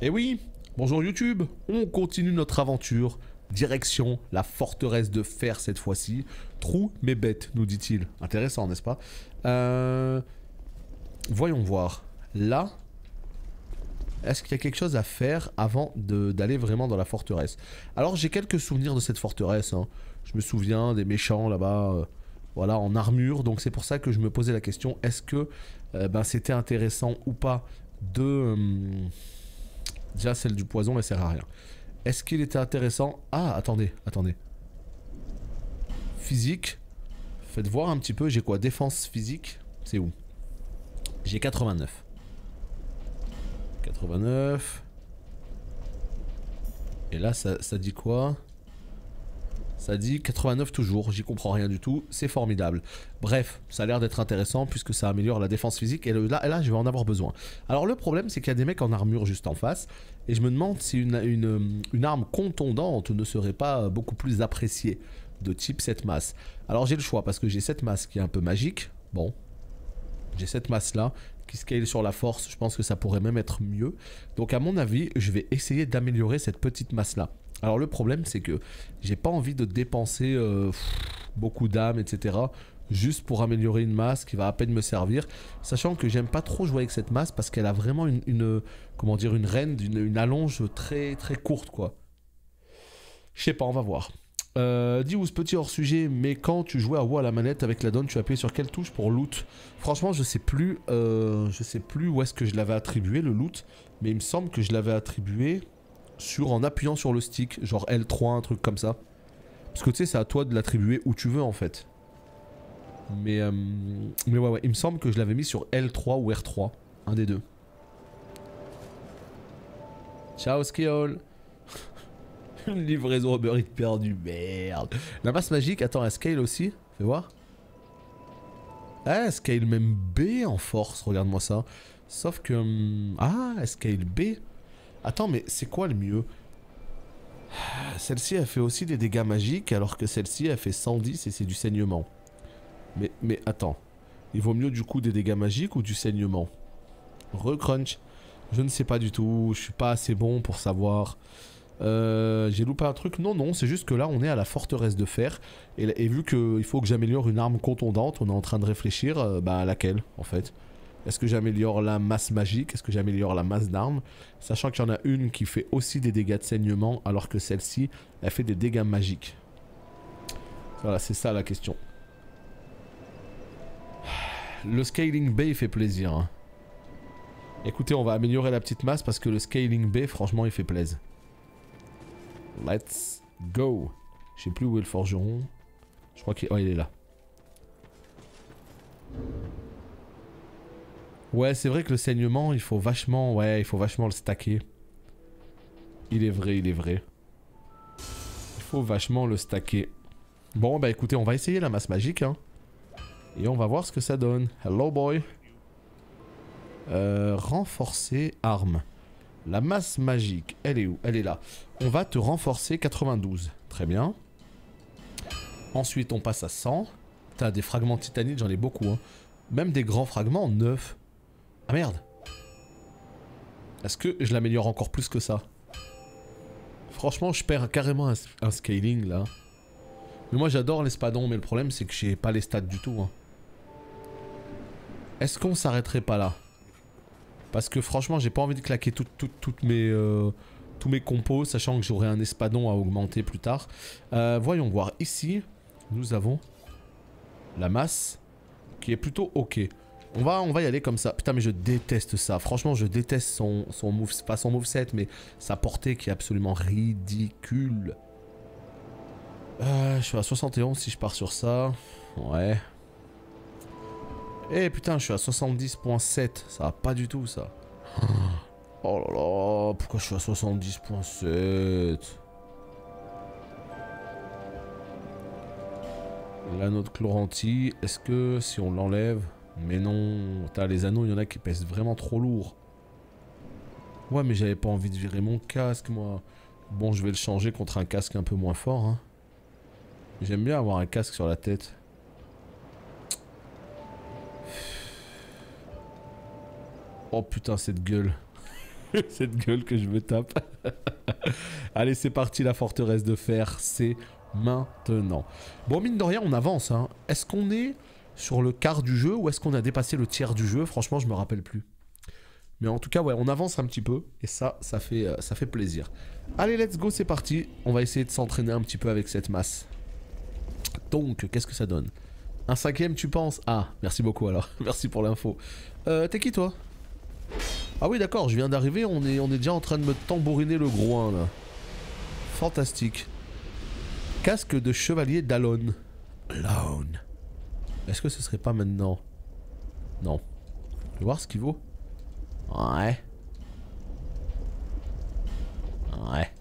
Et oui, bonjour YouTube, on continue notre aventure, direction la forteresse de fer cette fois-ci. Trou mais bête, nous dit-il. Intéressant, n'est-ce pas? Voyons voir. Là, est-ce qu'il y a quelque chose à faire avant d'aller vraiment dans la forteresse? Alors j'ai quelques souvenirs de cette forteresse, hein. Je me souviens des méchants là-bas, voilà, en armure, donc c'est pour ça que je me posais la question, est-ce que c'était intéressant ou pas de... déjà celle du poison elle sert à rien. Est-ce qu'il était intéressant... Ah, attendez. Physique. Faites voir un petit peu, j'ai quoi? Défense physique. C'est où? J'ai 89. 89. Et là, ça dit quoi? Ça dit 89 toujours, j'y comprends rien du tout, c'est formidable. Bref, ça a l'air d'être intéressant puisque ça améliore la défense physique et là je vais en avoir besoin. Alors le problème c'est qu'il y a des mecs en armure juste en face et je me demande si une arme contondante ne serait pas beaucoup plus appréciée de type cette masse. Alors j'ai le choix parce que j'ai cette masse qui est un peu magique, bon, j'ai cette masse là qui scale sur la force, je pense que ça pourrait même être mieux. Donc à mon avis, je vais essayer d'améliorer cette petite masse là. Alors le problème c'est que j'ai pas envie de dépenser beaucoup d'âmes etc. juste pour améliorer une masse qui va à peine me servir. Sachant que j'aime pas trop jouer avec cette masse parce qu'elle a vraiment comment dire, une rend, une allonge très très courte quoi. Je sais pas, on va voir. Dis où ce petit hors sujet, mais quand tu jouais à WoW à la manette avec la donne, tu appuyais sur quelle touche pour loot? Franchement je sais plus où est-ce que je l'avais attribué le loot, mais il me semble que je l'avais attribué en appuyant sur le stick, genre L3, un truc comme ça. Parce que tu sais, c'est à toi de l'attribuer où tu veux en fait. Mais ouais, il me semble que je l'avais mis sur L3 ou R3, un des deux. Ciao Skiol. Une livraison Uber Eats perdue, merde. La masse magique, attends, elle scale aussi, fais voir. Ah, elle scale même B en force, regarde-moi ça. Sauf que... ah, elle scale B. Attends, mais c'est quoi le mieux? Celle-ci, elle fait aussi des dégâts magiques, alors que celle-ci, elle fait 110 et c'est du saignement. Mais attends. Il vaut mieux du coup des dégâts magiques ou du saignement? Recrunch. Je ne sais pas du tout, je suis pas assez bon pour savoir. J'ai loupé un truc? Non, c'est juste que là, on est à la forteresse de fer. Et vu qu'il faut que j'améliore une arme contondante, on est en train de réfléchir à laquelle, en fait. Est-ce que j'améliore la masse magique? Est-ce que j'améliore la masse d'armes? Sachant qu'il y en a une qui fait aussi des dégâts de saignement, alors que celle-ci, elle fait des dégâts magiques. Voilà, c'est ça la question. Le scaling bay fait plaisir. Hein. Écoutez, on va améliorer la petite masse parce que le scaling bay, franchement, il fait plaisir. Let's go. Je sais plus où est le forgeron. Je crois qu'il... oh, il est là. Ouais, c'est vrai que le saignement, il faut vachement... ouais, il faut vachement le stacker. Il est vrai. Il faut vachement le stacker. Bon, bah écoutez, on va essayer la masse magique, hein. Et on va voir ce que ça donne. Hello, boy. Renforcer arme. La masse magique, elle est où? Elle est là. On va te renforcer 92. Très bien. Ensuite, on passe à 100. T'as des fragments de titanite, j'en ai beaucoup, hein. Même des grands fragments, 9. Ah merde. Est-ce que je l'améliore encore plus que ça? Franchement, je perds carrément un scaling là. Mais moi j'adore l'espadon, mais le problème c'est que j'ai pas les stats du tout. Hein. Est-ce qu'on s'arrêterait pas là? Parce que franchement, j'ai pas envie de claquer tous mes compos, sachant que j'aurai un espadon à augmenter plus tard. Voyons voir. Ici, nous avons la masse qui est plutôt ok. On va y aller comme ça. Putain mais je déteste ça. Franchement je déteste son move, pas son moveset mais sa portée qui est absolument ridicule. Je suis à 71 si je pars sur ça. Ouais. Eh putain je suis à 70.7. Ça va pas du tout ça. Oh là là. Pourquoi je suis à 70.7? L'anneau de Chloranti. Est-ce que si on l'enlève... mais non, t'as les anneaux, il y en a qui pèsent vraiment trop lourd. Ouais, mais j'avais pas envie de virer mon casque, moi. Bon, je vais le changer contre un casque un peu moins fort. Hein. J'aime bien avoir un casque sur la tête. Oh putain, cette gueule. Cette gueule que je me tape. Allez, c'est parti, la forteresse de fer, c'est maintenant. Bon, mine de rien, on avance. Hein. Est-ce qu'on est sur le quart du jeu ou est-ce qu'on a dépassé le tiers du jeu? Franchement, je me rappelle plus. Mais en tout cas, ouais, on avance un petit peu. Et ça fait plaisir. Allez, let's go, c'est parti. On va essayer de s'entraîner un petit peu avec cette masse. Donc, qu'est-ce que ça donne? Un 5ème, tu penses? Ah, merci beaucoup alors. Merci pour l'info. T'es qui, toi? Ah oui, d'accord, je viens d'arriver. On est déjà en train de me tambouriner le groin, là. Fantastique. Casque de chevalier d'Alone. Alone. Est-ce que ce serait pas maintenant? Non. Je vais voir ce qu'il vaut. Ouais. Ouais.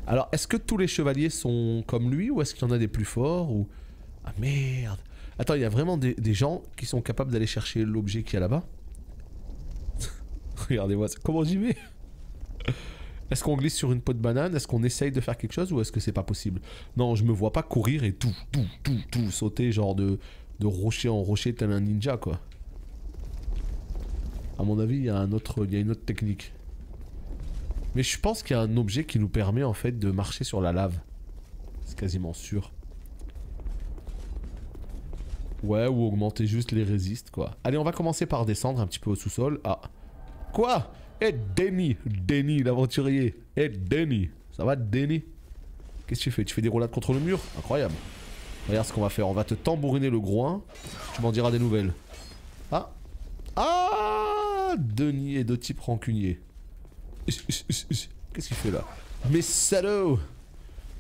Alors, est-ce que tous les chevaliers sont comme lui ou est-ce qu'il y en a des plus forts ou... Ah merde. Attends, il y a vraiment des gens qui sont capables d'aller chercher l'objet qu'il y a là-bas? Regardez-moi, comment j'y vais? Est-ce qu'on glisse sur une peau de banane? Est-ce qu'on essaye de faire quelque chose ou est-ce que c'est pas possible? Non, je me vois pas courir et tout sauter genre de rocher en rocher tel un ninja quoi. À mon avis, il y a une autre technique. Mais je pense qu'il y a un objet qui nous permet en fait de marcher sur la lave. C'est quasiment sûr. Ouais, ou augmenter juste les résistes quoi. Allez, on va commencer par descendre un petit peu au sous-sol. Ah. Quoi? Eh Denny l'aventurier. Eh Denny. Ça va Denny? Qu'est-ce que tu fais? Tu fais des roulades contre le mur? Incroyable. Regarde ce qu'on va faire. On va te tambouriner le groin. Tu m'en diras des nouvelles. Ah. Ah, Denny est de type rancunier. Qu'est-ce qu'il fait là? Mais salaud!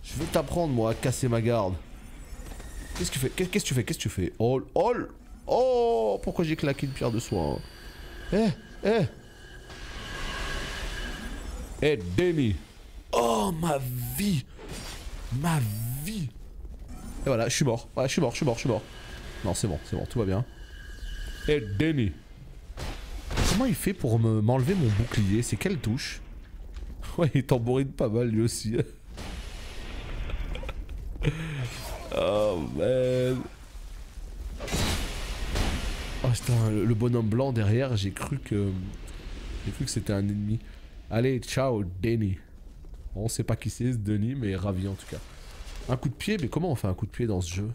Je vais t'apprendre moi à casser ma garde. Qu'est-ce que tu fais? Qu'est-ce que tu fais? Qu'est-ce que tu fais? Oh, oh, oh! Pourquoi j'ai claqué une pierre de soin? Eh, Denny! Oh, ma vie! Ma vie! Et voilà, je suis mort. Ouais, je suis mort. Non, c'est bon, tout va bien. Eh, Denny! Comment il fait pour m'enlever mon bouclier? C'est quelle touche? Ouais, il tambourine pas mal lui aussi. Oh man. Oh putain, le bonhomme blanc derrière, j'ai cru que c'était un ennemi. Allez, ciao, Denny. Bon, on sait pas qui c'est ce Denny, mais ravi en tout cas. Un coup de pied, mais comment on fait un coup de pied dans ce jeu?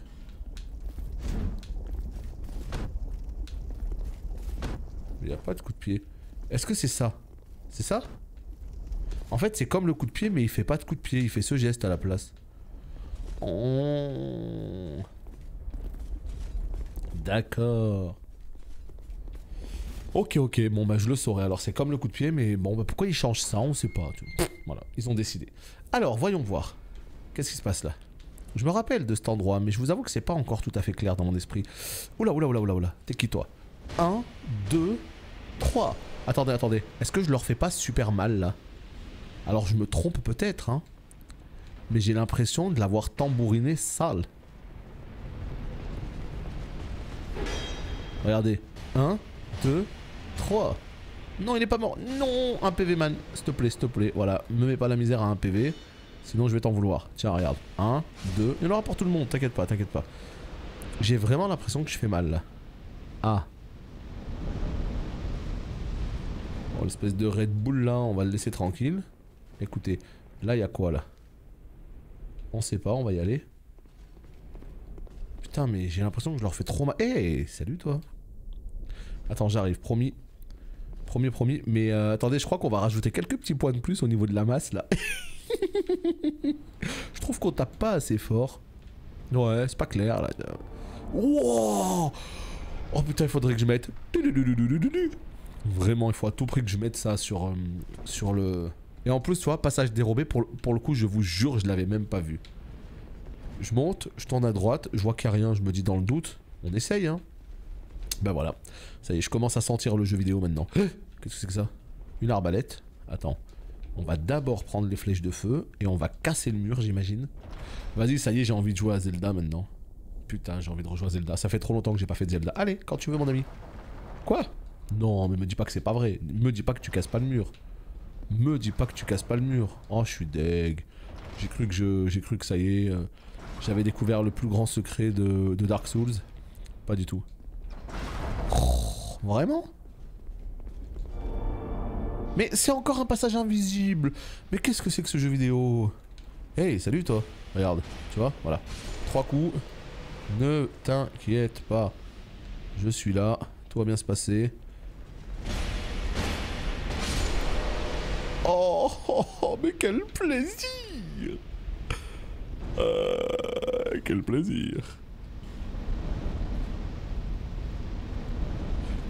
Il n'y a pas de coup de pied. Est-ce que c'est ça? C'est ça? En fait, c'est comme le coup de pied, mais il fait pas de coup de pied. Il fait ce geste à la place. Oh. D'accord. Ok, bon bah je le saurai. Alors c'est comme le coup de pied, mais bon bah pourquoi ils changent ça? On sait pas. Voilà, ils ont décidé. Alors, voyons voir. Qu'est-ce qui se passe là? Je me rappelle de cet endroit, mais je vous avoue que c'est pas encore tout à fait clair dans mon esprit. Oula. T'es qui toi? 1, 2, 3. Attendez. Est-ce que je leur fais pas super mal là? Alors je me trompe peut-être, hein. Mais j'ai l'impression de l'avoir tambouriné sale. Regardez. 1, 2, 3. Non, il est pas mort. Non, un PV man. S'il te plaît. Voilà, me mets pas la misère à un PV. Sinon je vais t'en vouloir. Tiens, regarde. 1, 2. Il y en aura pour tout le monde, t'inquiète pas. J'ai vraiment l'impression que je fais mal là. Ah. Bon, l'espèce de Red Bull là, on va le laisser tranquille. Écoutez, là il y a quoi là? On sait pas, on va y aller. Putain, mais j'ai l'impression que je leur fais trop mal. Hey, salut toi. Attends, j'arrive, promis. Promis. Mais attendez, je crois qu'on va rajouter quelques petits points de plus au niveau de la masse là. Je trouve qu'on tape pas assez fort. Ouais, c'est pas clair là. Wow. Oh putain, il faudrait que je mette. Vraiment, il faut à tout prix que je mette ça sur le... Et en plus, tu vois, passage dérobé, pour le coup, je vous jure, je l'avais même pas vu. Je monte, je tourne à droite, je vois qu'il n'y a rien, je me dis dans le doute, on essaye, hein. Ben voilà, ça y est, je commence à sentir le jeu vidéo maintenant. Qu'est-ce que c'est que ça? Une arbalète. Attends, on va d'abord prendre les flèches de feu, et on va casser le mur, j'imagine. Vas-y, ça y est, j'ai envie de jouer à Zelda maintenant. Putain, j'ai envie de rejouer à Zelda, ça fait trop longtemps que j'ai pas fait de Zelda. Allez, quand tu veux, mon ami. Quoi? Non, mais me dis pas que c'est pas vrai, me dis pas que tu casses pas le mur. Me dis pas que tu casses pas le mur. Oh, je suis deg. J'ai cru que ça y est. J'avais découvert le plus grand secret de Dark Souls. Pas du tout. Oh, vraiment? Mais c'est encore un passage invisible. Mais qu'est-ce que c'est que ce jeu vidéo? Hey, salut toi. Regarde, tu vois, voilà. 3 coups. Ne t'inquiète pas. Je suis là. Tout va bien se passer. Oh, oh, oh, mais quel plaisir! Quel plaisir.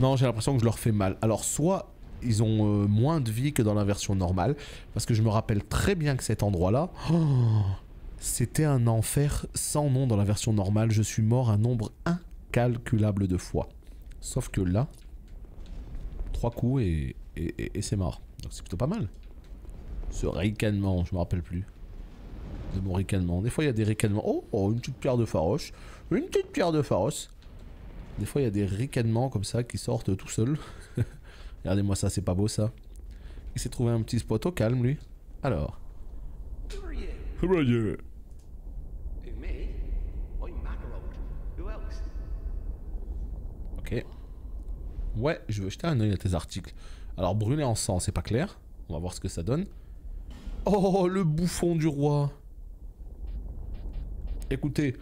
Non, j'ai l'impression que je leur fais mal. Alors, soit ils ont moins de vie que dans la version normale, parce que je me rappelle très bien que cet endroit-là, oh, c'était un enfer sans nom dans la version normale. Je suis mort un nombre incalculable de fois. Sauf que là, 3 coups et c'est mort. Donc c'est plutôt pas mal. Ce ricanement, je me rappelle plus de mon ricanement. Des fois il y a des ricanements. Oh, oh, une petite pierre de Pharos. Une petite pierre de Pharos. Des fois il y a des ricanements comme ça qui sortent tout seuls. Regardez-moi ça, c'est pas beau ça. Il s'est trouvé un petit spot au calme lui. Alors. Who are you? Ok. Ouais, je veux jeter un œil à tes articles. Alors brûler en sang, c'est pas clair. On va voir ce que ça donne. Oh, le bouffon du roi. Écoutez,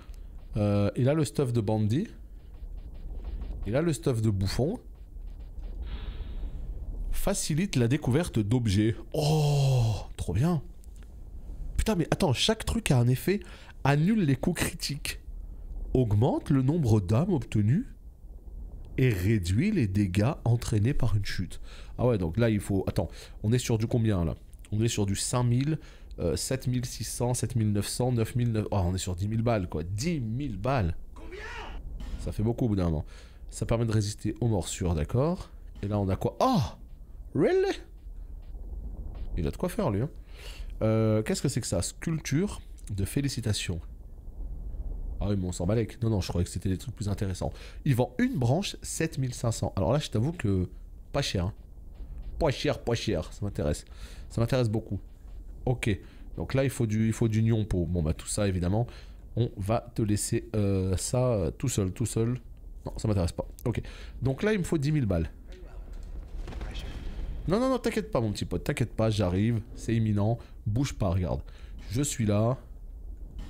il a le stuff de bandit. Il a le stuff de bouffon. Facilite la découverte d'objets. Oh, trop bien. Putain, mais attends, chaque truc a un effet. Annule les coups critiques. Augmente le nombre d'âmes obtenues. Et réduit les dégâts entraînés par une chute. Ah ouais, donc là, il faut... Attends, on est sur du combien, là? On est sur du 5000, 7600, 7900, 9000... Oh, on est sur 10 000 balles, quoi. 10 000 balles. Ça fait beaucoup au bout d'un moment. Ça permet de résister aux morsures, d'accord. Et là, on a quoi? Oh! Really? Il a de quoi faire, lui. Hein. Qu'est-ce que c'est que ça? Sculpture de félicitations. Ah oui, mais on s'en balèque. Non, non, je croyais que c'était des trucs plus intéressants. Il vend une branche, 7500. Alors là, je t'avoue que... Pas cher. Hein. Pas cher, pas cher. Ça m'intéresse. Ça m'intéresse beaucoup. Ok. Donc là, il faut du nyompo. Bon, bah tout ça, évidemment. On va te laisser ça tout seul, tout seul. Non, ça m'intéresse pas. Ok. Donc là, il me faut 10 000 balles. Non, non, non, t'inquiète pas, mon petit pote. T'inquiète pas, j'arrive. C'est imminent. Bouge pas, regarde. Je suis là.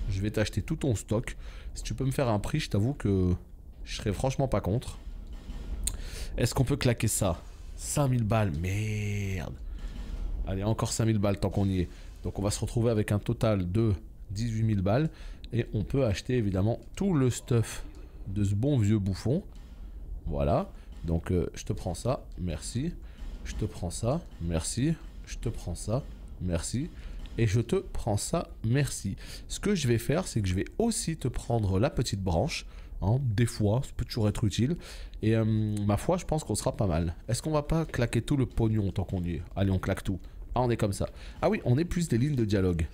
Je vais t'acheter tout ton stock. Si tu peux me faire un prix, je t'avoue que je serais franchement pas contre. Est-ce qu'on peut claquer ça? 5000 balles, merde. Allez, encore 5000 balles tant qu'on y est. Donc on va se retrouver avec un total de 18 000 balles. Et on peut acheter évidemment tout le stuff de ce bon vieux bouffon. Voilà. Donc je te prends ça, merci. Je te prends ça, merci. Je te prends ça, merci. Et je te prends ça, merci. Ce que je vais faire, c'est que je vais aussi te prendre la petite branche. Hein, des fois, ça peut toujours être utile. Et ma foi, je pense qu'on sera pas mal. Est-ce qu'on va pas claquer tout le pognon tant qu'on y est? Allez, on claque tout. Ah, on est comme ça. Ah oui, on épuise des lignes de dialogue.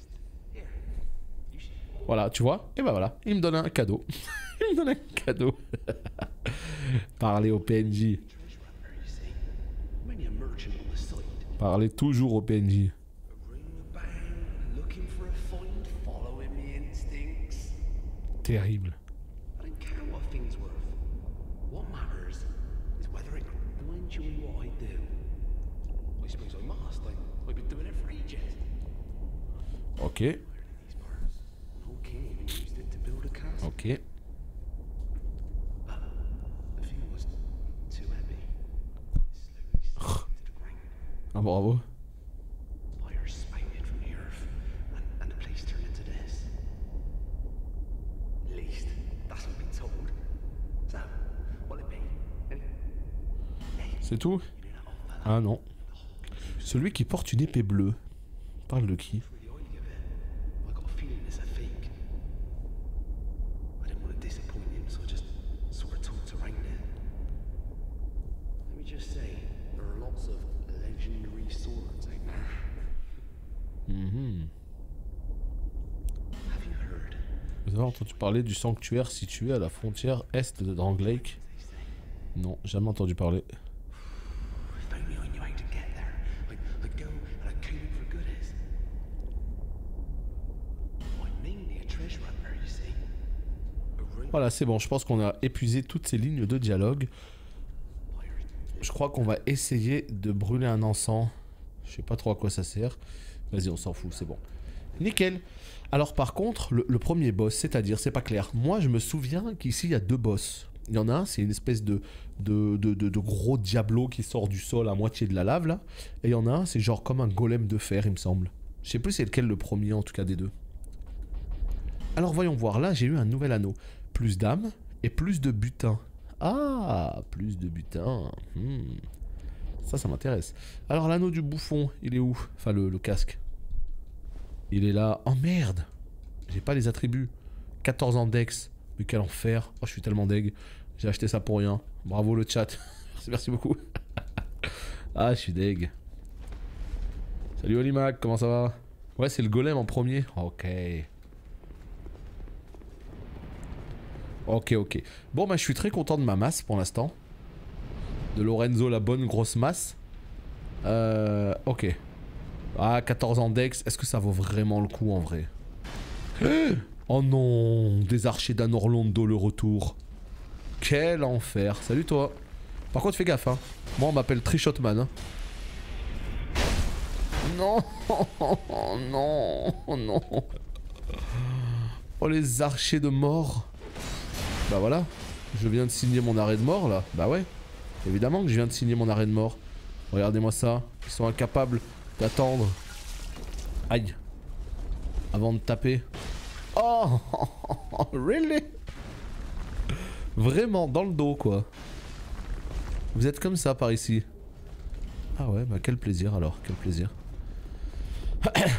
Voilà, tu vois? Et ben voilà, il me donne un cadeau. Il me donne un cadeau. Parler au PNJ. Parler toujours au PNJ. Terrible. Ok. Ok. Ah, bravo. C'est tout? Ah non. Celui qui porte une épée bleue. Parle de qui? Vous avez entendu parler du sanctuaire situé à la frontière est de Drangleic? Non, jamais entendu parler. Voilà, c'est bon, je pense qu'on a épuisé toutes ces lignes de dialogue. Je crois qu'on va essayer de brûler un encens Je sais pas trop à quoi ça sert. Vas-y, on s'en fout, c'est bon. Nickel. Alors par contre, le premier boss, c'est-à-dire, c'est pas clair. Moi, je me souviens qu'ici, il y a 2 boss. Il y en a un, c'est une espèce de gros diablo qui sort du sol à moitié de la lave, là. Et il y en a un, c'est genre comme un golem de fer, il me semble. Je sais plus c'est lequel le premier, en tout cas, des 2. Alors voyons voir, là, j'ai eu un nouvel anneau. Plus d'âme et plus de butin. Ah, plus de butin. Ça m'intéresse. Alors l'anneau du bouffon, il est où? Enfin, le casque. Il est là. Oh merde! J'ai pas les attributs. 14 ans dex. Mais quel enfer. Oh, je suis tellement deg. J'ai acheté ça pour rien. Bravo le chat. Merci beaucoup. Ah, je suis deg. Salut Olimac, comment ça va? Ouais, c'est le golem en premier. Ok. Ok. Bon, bah, je suis très content de ma masse pour l'instant. De Lorenzo, la bonne grosse masse. Ok. Ah, 14 ans dex. Est-ce que ça vaut vraiment le coup en vrai? Oh non, des archers d'Anorlondo, le retour. Quel enfer. Salut toi. Par contre, fais gaffe, hein. Moi, on m'appelle Trichotman. Hein. Non, non. Oh, les archers de mort. Bah voilà. Je viens de signer mon arrêt de mort, là. Bah ouais. Évidemment que je viens de signer mon arrêt de mort. Regardez-moi ça. Ils sont incapables d'attendre. Aïe. Avant de taper. Oh, really? Vraiment, dans le dos, quoi. Vous êtes comme ça par ici. Ah ouais, bah quel plaisir alors, quel plaisir.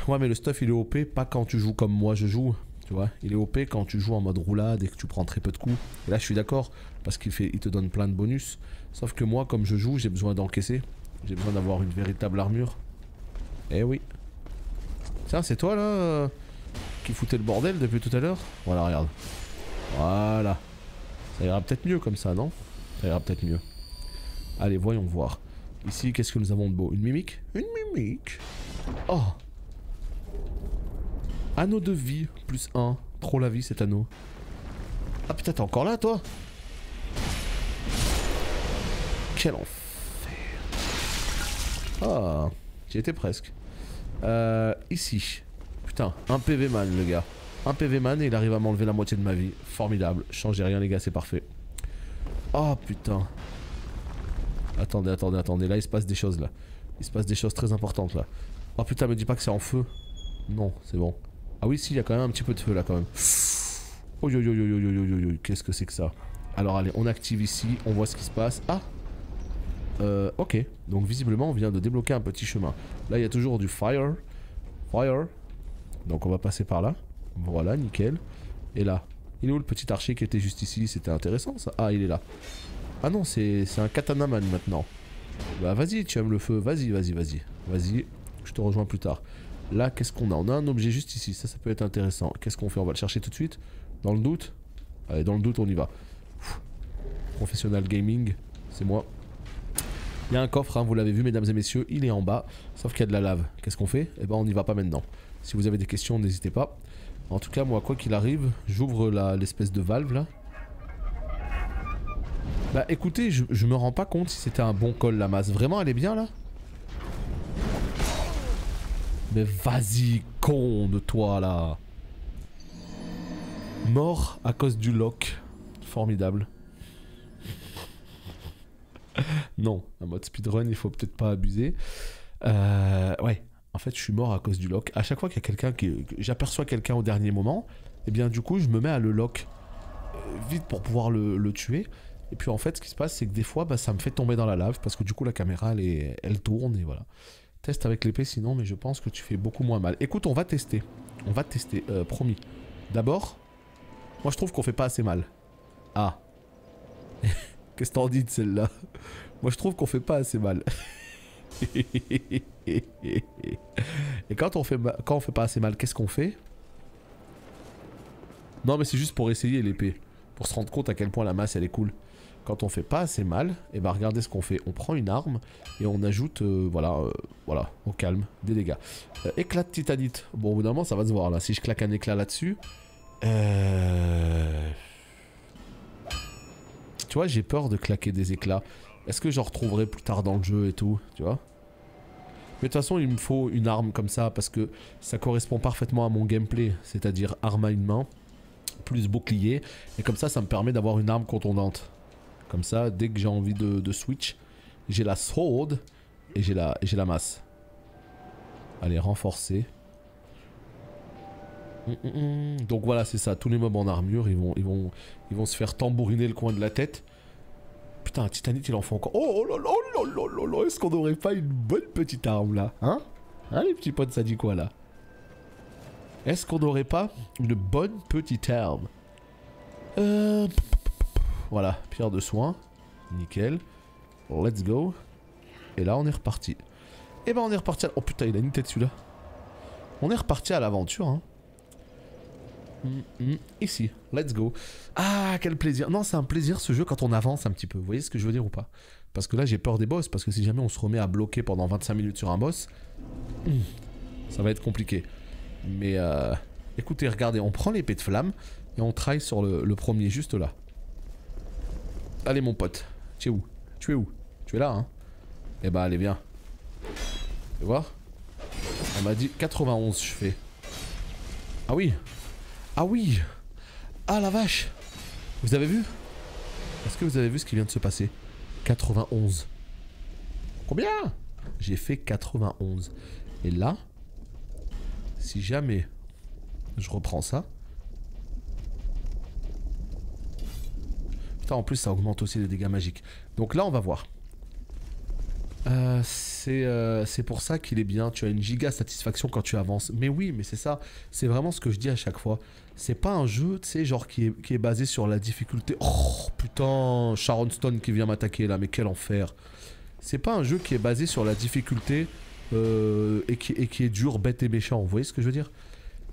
Ouais, mais le stuff il est OP, pas quand tu joues comme moi je joue. Tu vois, il est OP quand tu joues en mode roulade et que tu prends très peu de coups. Et là, je suis d'accord, parce il te donne plein de bonus. Sauf que moi, comme je joue, j'ai besoin d'encaisser. J'ai besoin d'avoir une véritable armure. Eh oui. Tiens, c'est toi là qui foutait le bordel depuis tout à l'heure? Voilà, regarde. Voilà. Ça ira peut-être mieux comme ça, non? Ça ira peut-être mieux. Allez, voyons voir. Ici, qu'est-ce que nous avons de beau? Une mimique? Une mimique. Oh. Anneau de vie, plus 1. Trop la vie cet anneau. Ah putain, t'es encore là, toi? Quel enfer. Ah, j'y étais presque. Ici. Putain, un PV man, le gars. Un PV man et il arrive à m'enlever la moitié de ma vie. Formidable. Changez rien, les gars, c'est parfait. Oh putain. Attendez. Là, il se passe des choses, là. Il se passe des choses très importantes, là. Oh putain, me dis pas que c'est en feu. Non, c'est bon. Ah oui, si, il y a quand même un petit peu de feu, là, quand même. Oh yo yo yo yo yo yo yo yo. Qu'est-ce que c'est que ça? Alors, allez, on active ici. On voit ce qui se passe. Ah. Ok. Donc, visiblement, on vient de débloquer un petit chemin. Là, il y a toujours du fire. Donc, on va passer par là. Voilà, nickel. Et là, il est où le petit archer qui était juste ici? C'était intéressant, ça. Ah, il est là. Ah non, c'est un katanaman maintenant. Bah vas-y, tu aimes le feu, vas-y. Je te rejoins plus tard. Là, qu'est-ce qu'on a? On a un objet juste ici, ça peut être intéressant. Qu'est-ce qu'on fait? On va le chercher tout de suite. Dans le doute? Allez, dans le doute, on y va. Professionnel gaming, c'est moi. Il y a un coffre, hein, vous l'avez vu mesdames et messieurs, il est en bas. Sauf qu'il y a de la lave. Qu'est-ce qu'on fait? Eh ben on n'y va pas maintenant. Si vous avez des questions, n'hésitez pas. En tout cas, moi, quoi qu'il arrive, j'ouvre l'espèce de valve là. Bah écoutez, je me rends pas compte si c'était un bon call la masse. Vraiment, elle est bien là? Mais vas-y, con de toi là. Mort à cause du lock. Formidable. Non, un mode speedrun, il faut peut-être pas abuser. Ouais, en fait, je suis mort à cause du lock. À chaque fois qu'il y a quelqu'un que j'aperçois quelqu'un au dernier moment, et bien du coup, je me mets à le lock vite pour pouvoir le tuer. Et puis en fait, ce qui se passe, c'est que des fois, bah, ça me fait tomber dans la lave parce que du coup, la caméra, elle tourne et voilà. Teste avec l'épée sinon, mais je pense que tu fais beaucoup moins mal. Écoute, on va tester. On va tester, promis. D'abord, moi je trouve qu'on fait pas assez mal. Ah. Qu'est-ce que t'en dis de celle-là? Moi je trouve qu'on fait pas assez mal. Et quand on fait pas assez mal, qu'est-ce qu'on fait? Non mais c'est juste pour essayer l'épée. Pour se rendre compte à quel point la masse elle est cool. Quand on fait pas assez mal, et bah regardez ce qu'on fait. On prend une arme et on ajoute, voilà, au calme, des dégâts. Éclat de titanite. Bon, au bout d'un moment, ça va se voir là. Si je claque un éclat là-dessus. Tu vois, j'ai peur de claquer des éclats. Est-ce que j'en retrouverai plus tard dans le jeu et tout, tu vois? Mais de toute façon, il me faut une arme comme ça parce que ça correspond parfaitement à mon gameplay. C'est-à-dire arme à une main, plus bouclier. Et comme ça me permet d'avoir une arme contondante. Comme ça, dès que j'ai envie de switch, j'ai la sword et j'ai la masse. Allez, renforcer. Donc voilà, c'est ça. Tous les mobs en armure, ils vont se faire tambouriner le coin de la tête. Putain, un titanite, il en faut encore. Oh là là là là là là. Est-ce qu'on aurait pas une bonne petite arme là? Hein? Hein, les petits potes, ça dit quoi là? Est-ce qu'on aurait pas une bonne petite arme? Voilà, pierre de soin. Nickel. Let's go. Et là, on est reparti. Et ben, on est reparti à... Oh putain, il a une tête celui-là. On est reparti à l'aventure, hein. Ici, let's go. Ah, quel plaisir. Non, c'est un plaisir ce jeu quand on avance un petit peu. Vous voyez ce que je veux dire ou pas? Parce que là, j'ai peur des boss. Parce que si jamais on se remet à bloquer pendant 25 minutes sur un boss, ça va être compliqué. Mais écoutez, regardez, on prend l'épée de flamme et on traille sur le premier, juste là. Allez, mon pote. Tu es où? Tu es où? Tu es là, hein? Eh bah, allez, viens. Tu vois? On m'a dit 91, je fais. Ah oui! Ah oui! Ah la vache! Vous avez vu? Est-ce que vous avez vu ce qui vient de se passer? 91. Combien? J'ai fait 91. Et là, si jamais je reprends ça... Putain, en plus ça augmente aussi les dégâts magiques. Donc là, on va voir. C'est pour ça qu'il est bien. Tu as une giga satisfaction quand tu avances. Mais oui, mais c'est ça. C'est vraiment ce que je dis à chaque fois. C'est pas un jeu, tu sais, genre qui est basé sur la difficulté. Oh putain, Sharon Stone qui vient m'attaquer là, mais quel enfer. C'est pas un jeu qui est basé sur la difficulté et qui est dur, bête et méchant. Vous voyez ce que je veux dire?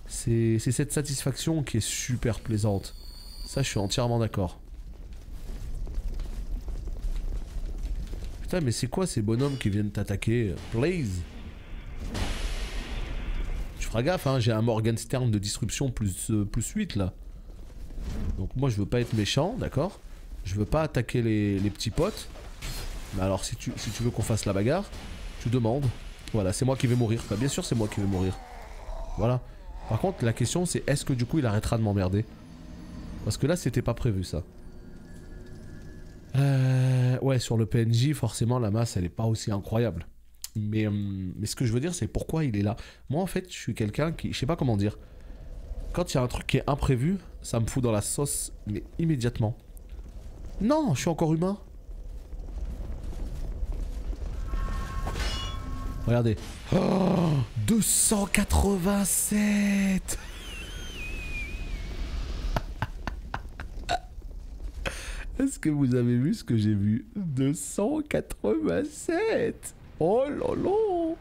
C'est cette satisfaction qui est super plaisante. Ça, je suis entièrement d'accord. Putain, mais c'est quoi ces bonhommes qui viennent t'attaquer? Blaze. Tu feras gaffe, hein, j'ai un Morgenstern de disruption plus 8 là. Donc moi je veux pas être méchant, d'accord? Je veux pas attaquer les petits potes. Mais alors si tu veux qu'on fasse la bagarre, tu demandes. Voilà, c'est moi qui vais mourir. Bah, bien sûr c'est moi qui vais mourir. Voilà. Par contre la question c'est est-ce que du coup il arrêtera de m'emmerder? Parce que là c'était pas prévu ça. Ouais, sur le PNJ, forcément, la masse, elle est pas aussi incroyable. Mais ce que je veux dire, c'est pourquoi il est là. Moi, en fait, je suis quelqu'un qui... Je sais pas comment dire. Quand il y a un truc qui est imprévu, ça me fout dans la sauce, mais immédiatement. Non, je suis encore humain. Regardez. Oh, 287. Est-ce que vous avez vu ce que j'ai vu? 287. Oh là là.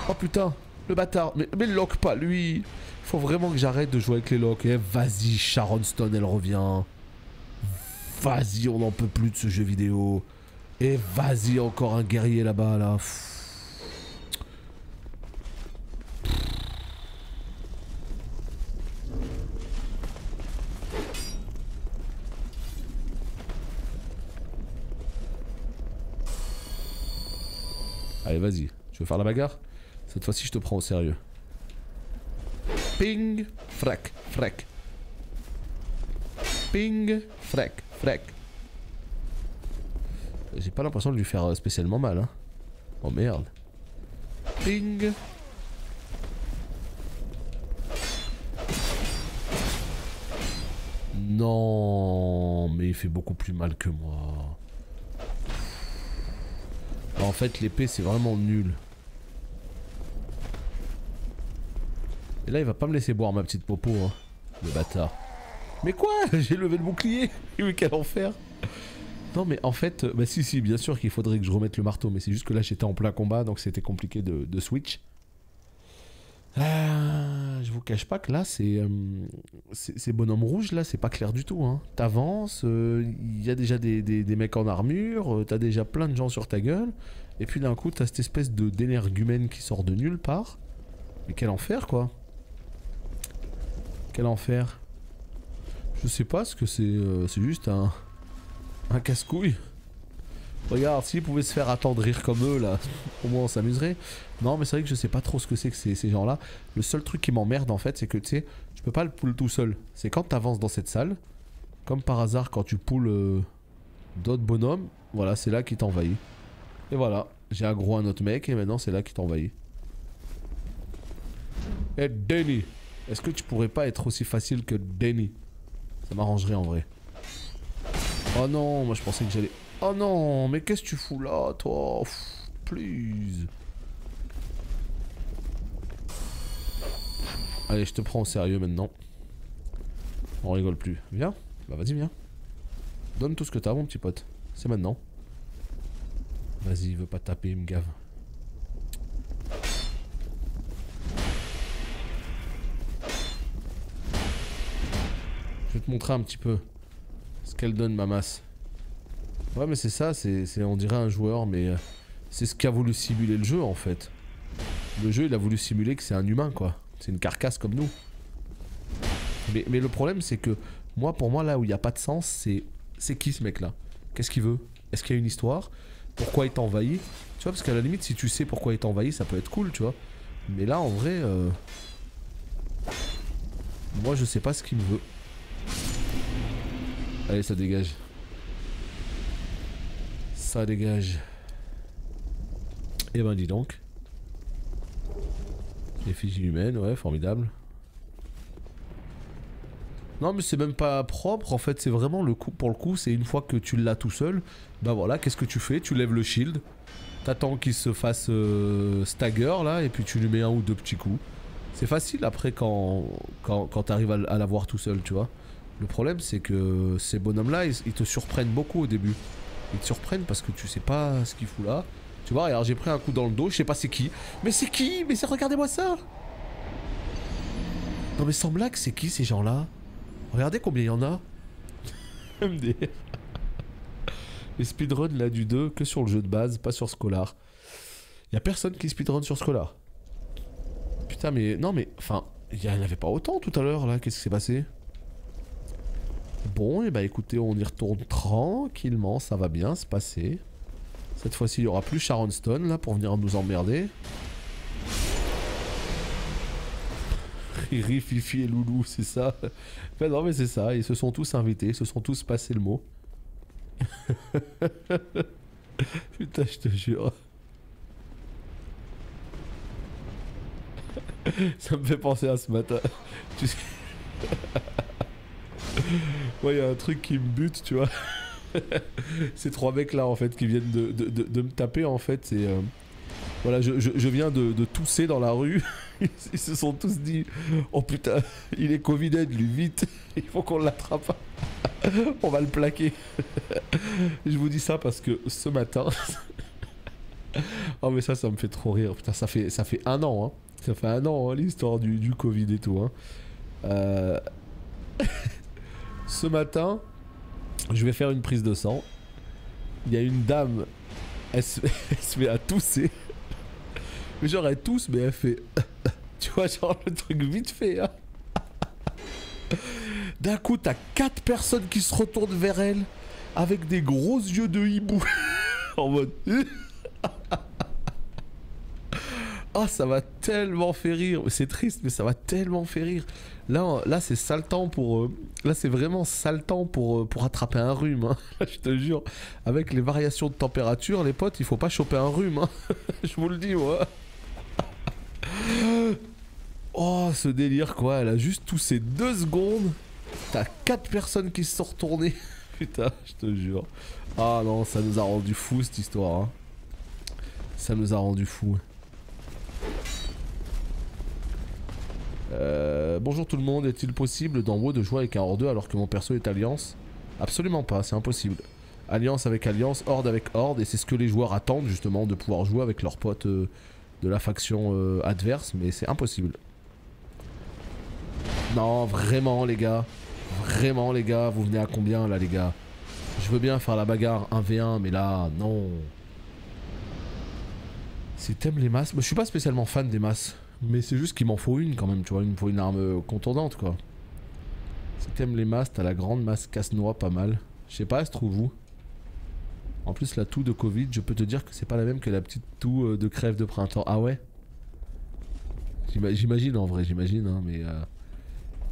Oh putain, le bâtard. Mais lock pas lui. Faut vraiment que j'arrête de jouer avec les locks. Eh, vas-y, Sharon Stone, elle revient. Vas-y, on n'en peut plus de ce jeu vidéo. Et vas-y, encore un guerrier là-bas, là. Allez, vas-y. Tu veux faire la bagarre? Cette fois-ci, je te prends au sérieux. Ping, frac, frac. Ping, frac, frac. J'ai pas l'impression de lui faire spécialement mal, hein. Oh merde. Ping. Non, mais il fait beaucoup plus mal que moi. En fait, l'épée, c'est vraiment nul. Et là, il va pas me laisser boire ma petite popo, hein. Le bâtard. Mais quoi? J'ai levé le bouclier. Mais quel enfer. Non, mais en fait... Bah si, bien sûr qu'il faudrait que je remette le marteau. Mais c'est juste que là, j'étais en plein combat, donc c'était compliqué de switch. Je vous cache pas que là, ces bonhommes rouges, là, c'est pas clair du tout, hein. T'avances, il y a déjà des mecs en armure, t'as déjà plein de gens sur ta gueule, et puis d'un coup, t'as cette espèce d'énergumène qui sort de nulle part. Mais quel enfer, quoi. Quel enfer. Je sais pas ce que c'est juste un casse-couille. Regarde, s'ils pouvaient se faire attendrir comme eux là, au moins on s'amuserait. Non mais c'est vrai que je sais pas trop ce que c'est que ces gens là. Le seul truc qui m'emmerde en fait c'est que tu sais, je peux pas le pull tout seul. C'est quand t'avances dans cette salle, comme par hasard quand tu pulls d'autres bonhommes, voilà c'est là qui t'envahit. Et voilà, j'ai aggro un autre mec et maintenant c'est là qui t'envahit. Eh hey, Denny, est-ce que tu pourrais pas être aussi facile que Denny? Ça m'arrangerait en vrai. Oh non, moi je pensais que j'allais... Oh non, mais qu'est-ce que tu fous là, toi? Please. Allez, je te prends au sérieux maintenant. On rigole plus. Viens. Bah vas-y, viens. Donne tout ce que t'as, mon petit pote. C'est maintenant. Vas-y, veut pas taper, il me gave. Je vais te montrer un petit peu ce qu'elle donne, ma masse. Ouais, mais c'est ça, on dirait un joueur, mais c'est ce qu'a voulu simuler le jeu en fait. Le jeu, il a voulu simuler que c'est un humain, quoi. C'est une carcasse comme nous. Mais le problème, c'est que moi, pour moi, là où il n'y a pas de sens, c'est qui ce mec-là? Qu'est-ce qu'il veut? Est-ce qu'il y a une histoire? Pourquoi il t'envahit? Tu vois, parce qu'à la limite, si tu sais pourquoi il t'envahit, ça peut être cool, tu vois. Mais là, en vrai, moi, je sais pas ce qu'il me veut. Allez, ça dégage. Ça dégage. Eh ben, dis donc. Effigie humaine, ouais, formidable. Non, mais c'est même pas propre, en fait, c'est vraiment le coup. Pour le coup, c'est une fois que tu l'as tout seul, bah voilà, qu'est-ce que tu fais? Tu lèves le shield, t'attends qu'il se fasse stagger là, et puis tu lui mets un ou deux petits coups. C'est facile après quand t'arrives à l'avoir tout seul, tu vois. Le problème, c'est que ces bonhommes-là, ils te surprennent beaucoup au début. Ils te surprennent parce que tu sais pas ce qu'il fout là. Tu vois, alors j'ai pris un coup dans le dos, je sais pas c'est qui. Mais c'est qui? Mais regardez-moi ça! Non mais sans blague, c'est qui ces gens-là? Regardez combien il y en a. MDR. Les speedruns là du 2 que sur le jeu de base, pas sur Scholar. Y a personne qui speedrun sur Scholar. Putain mais... Non mais... Enfin... Il n'y en avait pas autant tout à l'heure là, qu'est-ce qui s'est passé? Bon, et bah écoutez, on y retourne tranquillement, ça va bien se passer. Cette fois-ci, il n'y aura plus Sharon Stone là pour venir nous emmerder. Riri, Fifi et Loulou, c'est ça. Ben non, mais c'est ça, ils se sont tous invités, ils se sont tous passé le mot. Putain, je te jure. Ça me fait penser à ce matin. Tu sais... Ouais, il y a un truc qui me bute, tu vois. Ces trois mecs là en fait qui viennent de me taper en fait, c'est... Voilà, je viens de tousser dans la rue. Ils se sont tous dit: oh putain, il est Covided lui, vite, il faut qu'on l'attrape. On va le plaquer. Je vous dis ça parce que ce matin... Oh mais ça me fait trop rire. Putain, ça fait un an, hein. Ça fait un an, hein, l'histoire du Covid et tout, hein. Ce matin, je vais faire une prise de sang. Il y a une dame, elle se met à tousser. Mais genre elle tousse, mais elle fait... Tu vois, genre le truc vite fait, hein. D'un coup, t'as 4 personnes qui se retournent vers elle avec des gros yeux de hibou. En mode... Oh, ça m'a tellement fait rire. C'est triste, mais ça m'a tellement fait rire. Là c'est saletant pour... Là, c'est vraiment saletant pour attraper un rhume, hein. Je te jure. Avec les variations de température, les potes, il faut pas choper un rhume, hein. Je vous le dis, moi. Oh, ce délire, quoi. Elle a juste toussé 2 secondes. T'as 4 personnes qui se sont retournées. Putain, je te jure. Ah non, ça nous a rendu fou cette histoire, hein. Ça nous a rendu fou. Bonjour tout le monde, est-il possible dans WoW de jouer avec un hors 2 alors que mon perso est Alliance? Absolument pas, c'est impossible. Alliance avec Alliance, Horde avec Horde, et c'est ce que les joueurs attendent justement, de pouvoir jouer avec leurs potes de la faction adverse, mais c'est impossible. Non, vraiment les gars, vous venez à combien là les gars? Je veux bien faire la bagarre 1v1, mais là, non. Si t'aimes les masses, moi, je suis pas spécialement fan des masses. Mais c'est juste qu'il m'en faut une quand même, tu vois, il me faut une arme contondante quoi. Si t'aimes les masses, t'as la grande masse casse-noix pas mal. Je sais pas, elle se trouve où? En plus, la toux de Covid, je peux te dire que c'est pas la même que la petite toux de crève de printemps. Ah ouais? J'imagine en vrai, j'imagine, hein,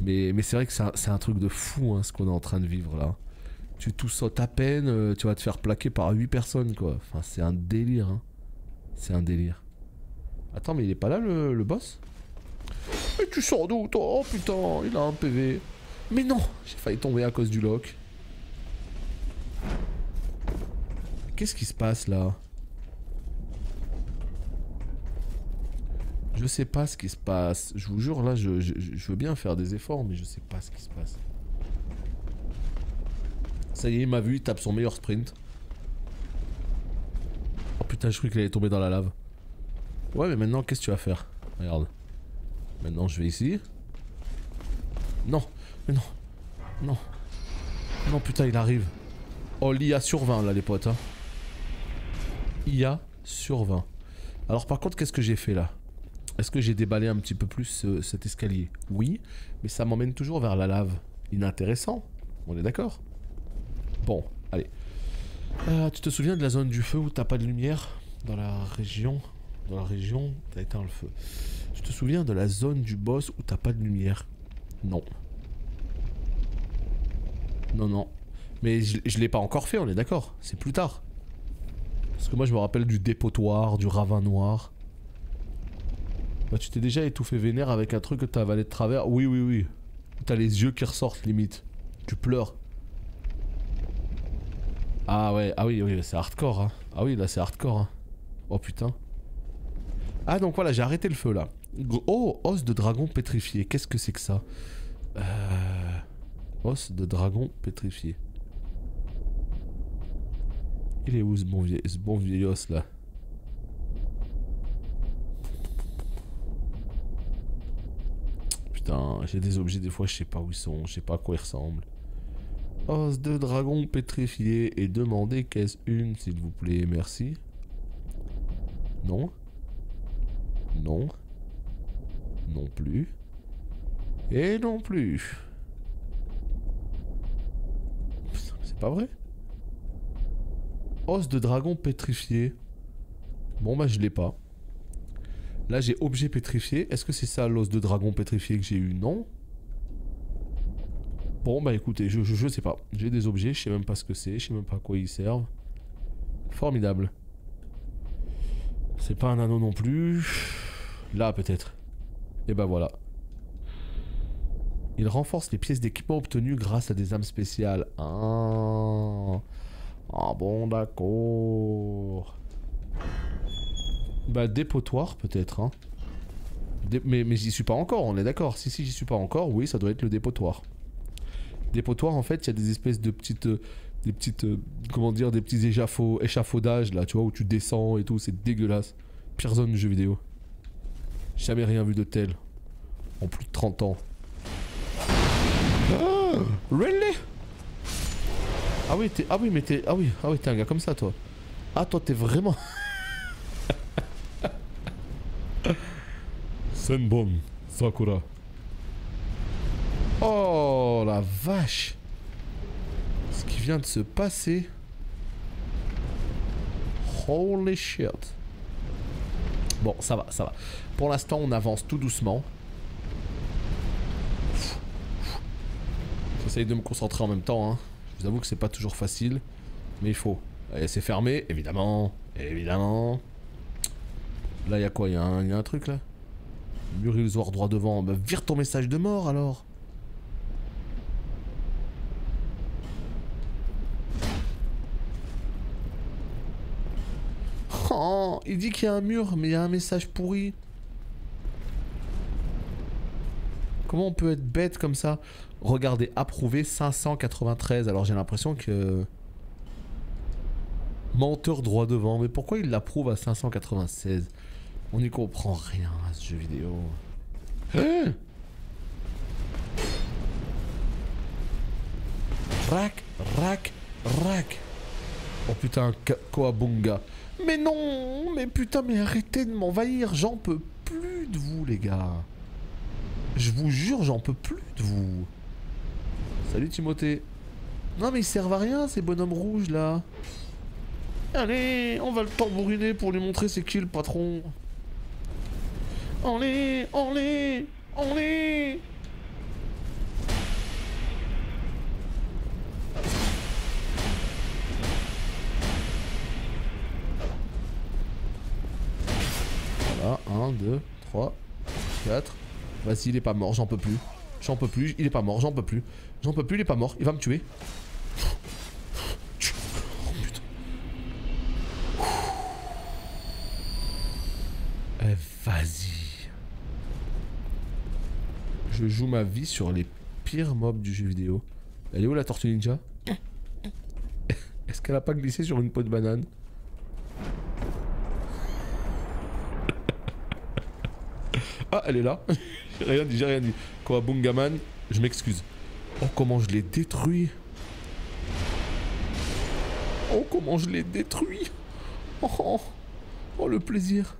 mais c'est vrai que c'est un truc de fou, hein, ce qu'on est en train de vivre là. Tu tout sautes à peine, tu vas te faire plaquer par 8 personnes, quoi. Enfin, c'est un délire, hein. C'est un délire. Attends, mais il est pas là, le boss? Mais tu sors d'où, toi? Oh putain, il a un PV. Mais non, j'ai failli tomber à cause du lock. Qu'est-ce qui se passe, là? Je sais pas ce qui se passe. Je vous jure, là, je veux bien faire des efforts, mais je sais pas ce qui se passe. Ça y est, il m'a vu, il tape son meilleur sprint. Oh putain, je croyais qu'il allait tomber dans la lave. Ouais, mais maintenant, qu'est-ce que tu vas faire? Regarde. Maintenant, je vais ici. Non, mais non. Non. Non, putain, il arrive. Oh, l'IA sur 20, là, les potes. Hein. IA sur 20. Alors, par contre, qu'est-ce que j'ai fait, là? Est-ce que j'ai déballé un petit peu plus cet escalier? Oui, mais ça m'emmène toujours vers la lave. Inintéressant. On est d'accord? Bon, allez. Tu te souviens de la zone du feu où t'as pas de lumière? Dans la région? Dans la région, t'as éteint le feu. Tu te souviens de la zone du boss où t'as pas de lumière? Non. Non, non. Mais je l'ai pas encore fait, on est d'accord. C'est plus tard. Parce que moi je me rappelle du dépotoir, du ravin noir. Bah tu t'es déjà étouffé vénère avec un truc que t'as avalé de travers. Oui, oui, oui. T'as les yeux qui ressortent limite. Tu pleures. Ah ouais, ah oui, oui, c'est hardcore, hein. Ah oui, là c'est hardcore, hein. Oh putain. Ah donc voilà, j'ai arrêté le feu là. Oh, os de dragon pétrifié. Qu'est-ce que c'est que ça? Os de dragon pétrifié. Il est où ce bon vieil os là? Putain, j'ai des objets des fois je sais pas où ils sont, je sais pas à quoi ils ressemblent. Os de dragon pétrifié et demandez qu'est-ce une s'il vous plaît, merci. Non. Non. Non plus. Et non plus. C'est pas vrai? Os de dragon pétrifié. Bon bah je l'ai pas. Là j'ai objet pétrifié. Est-ce que c'est ça l'os de dragon pétrifié que j'ai eu? Non. Bon bah écoutez, je sais pas. J'ai des objets, je sais même pas ce que c'est, je sais même pas à quoi ils servent. Formidable. C'est pas un anneau non plus. Là peut-être. Et bah voilà. Il renforce les pièces d'équipement obtenues grâce à des armes spéciales. Ah, ah bon d'accord. Bah dépotoir peut-être hein. Mais j'y suis pas encore, on est d'accord. Si j'y suis pas encore, oui ça doit être le dépotoir. Dépotoir en fait il y a des espèces de petites... comment dire, des petits échafaudages là, tu vois, où tu descends et tout, c'est dégueulasse. Pire zone du jeu vidéo. Jamais rien vu de tel. En plus de 30 ans. Ah, really? Ah oui, t'es... Ah oui, mais t'es... Ah oui, t'es un gars comme ça, toi. Ah, toi, t'es vraiment... Senbon, Sakura. Oh, la vache. Ce qui vient de se passer. Holy shit. Bon, ça va, ça va. Pour l'instant, on avance tout doucement. J'essaye de me concentrer en même temps, hein. Je vous avoue que c'est pas toujours facile. Mais il faut. C'est fermé, évidemment. Évidemment. Là, il y a quoi? Il y a un truc, là? Mur illusoire droit devant. Bah, vire ton message de mort, alors. Oh, il dit qu'il y a un mur, mais il y a un message pourri. Comment on peut être bête comme ça? Regardez, approuvé 593. Alors j'ai l'impression que... Menteur droit devant. Mais pourquoi il l'approuve à 596? On n'y comprend rien à ce jeu vidéo. Hein? Rack, rack, rack. Oh putain, Koabunga. Mais non, mais putain, mais arrêtez de m'envahir. J'en peux plus de vous, les gars. Je vous jure, j'en peux plus de vous. Salut Timothée. Non mais ils servent à rien ces bonhommes rouges là. Allez, on va le tambouriner pour lui montrer c'est qui le patron. Allez, allez, allez. Voilà, 1, 2, 3, 4. Vas-y, il est pas mort, j'en peux plus. J'en peux plus, il est pas mort, j'en peux plus. J'en peux plus, il est pas mort, il va me tuer. Oh putain. Eh, vas-y. Je joue ma vie sur les pires mobs du jeu vidéo. Elle est où la tortue ninja? Est-ce qu'elle a pas glissé sur une peau de banane? Ah, elle est là. J'ai rien dit, j'ai rien dit. Kawabungaman, je m'excuse. Oh, comment je l'ai détruit. Oh, comment je l'ai détruit. Oh, oh, oh, le plaisir.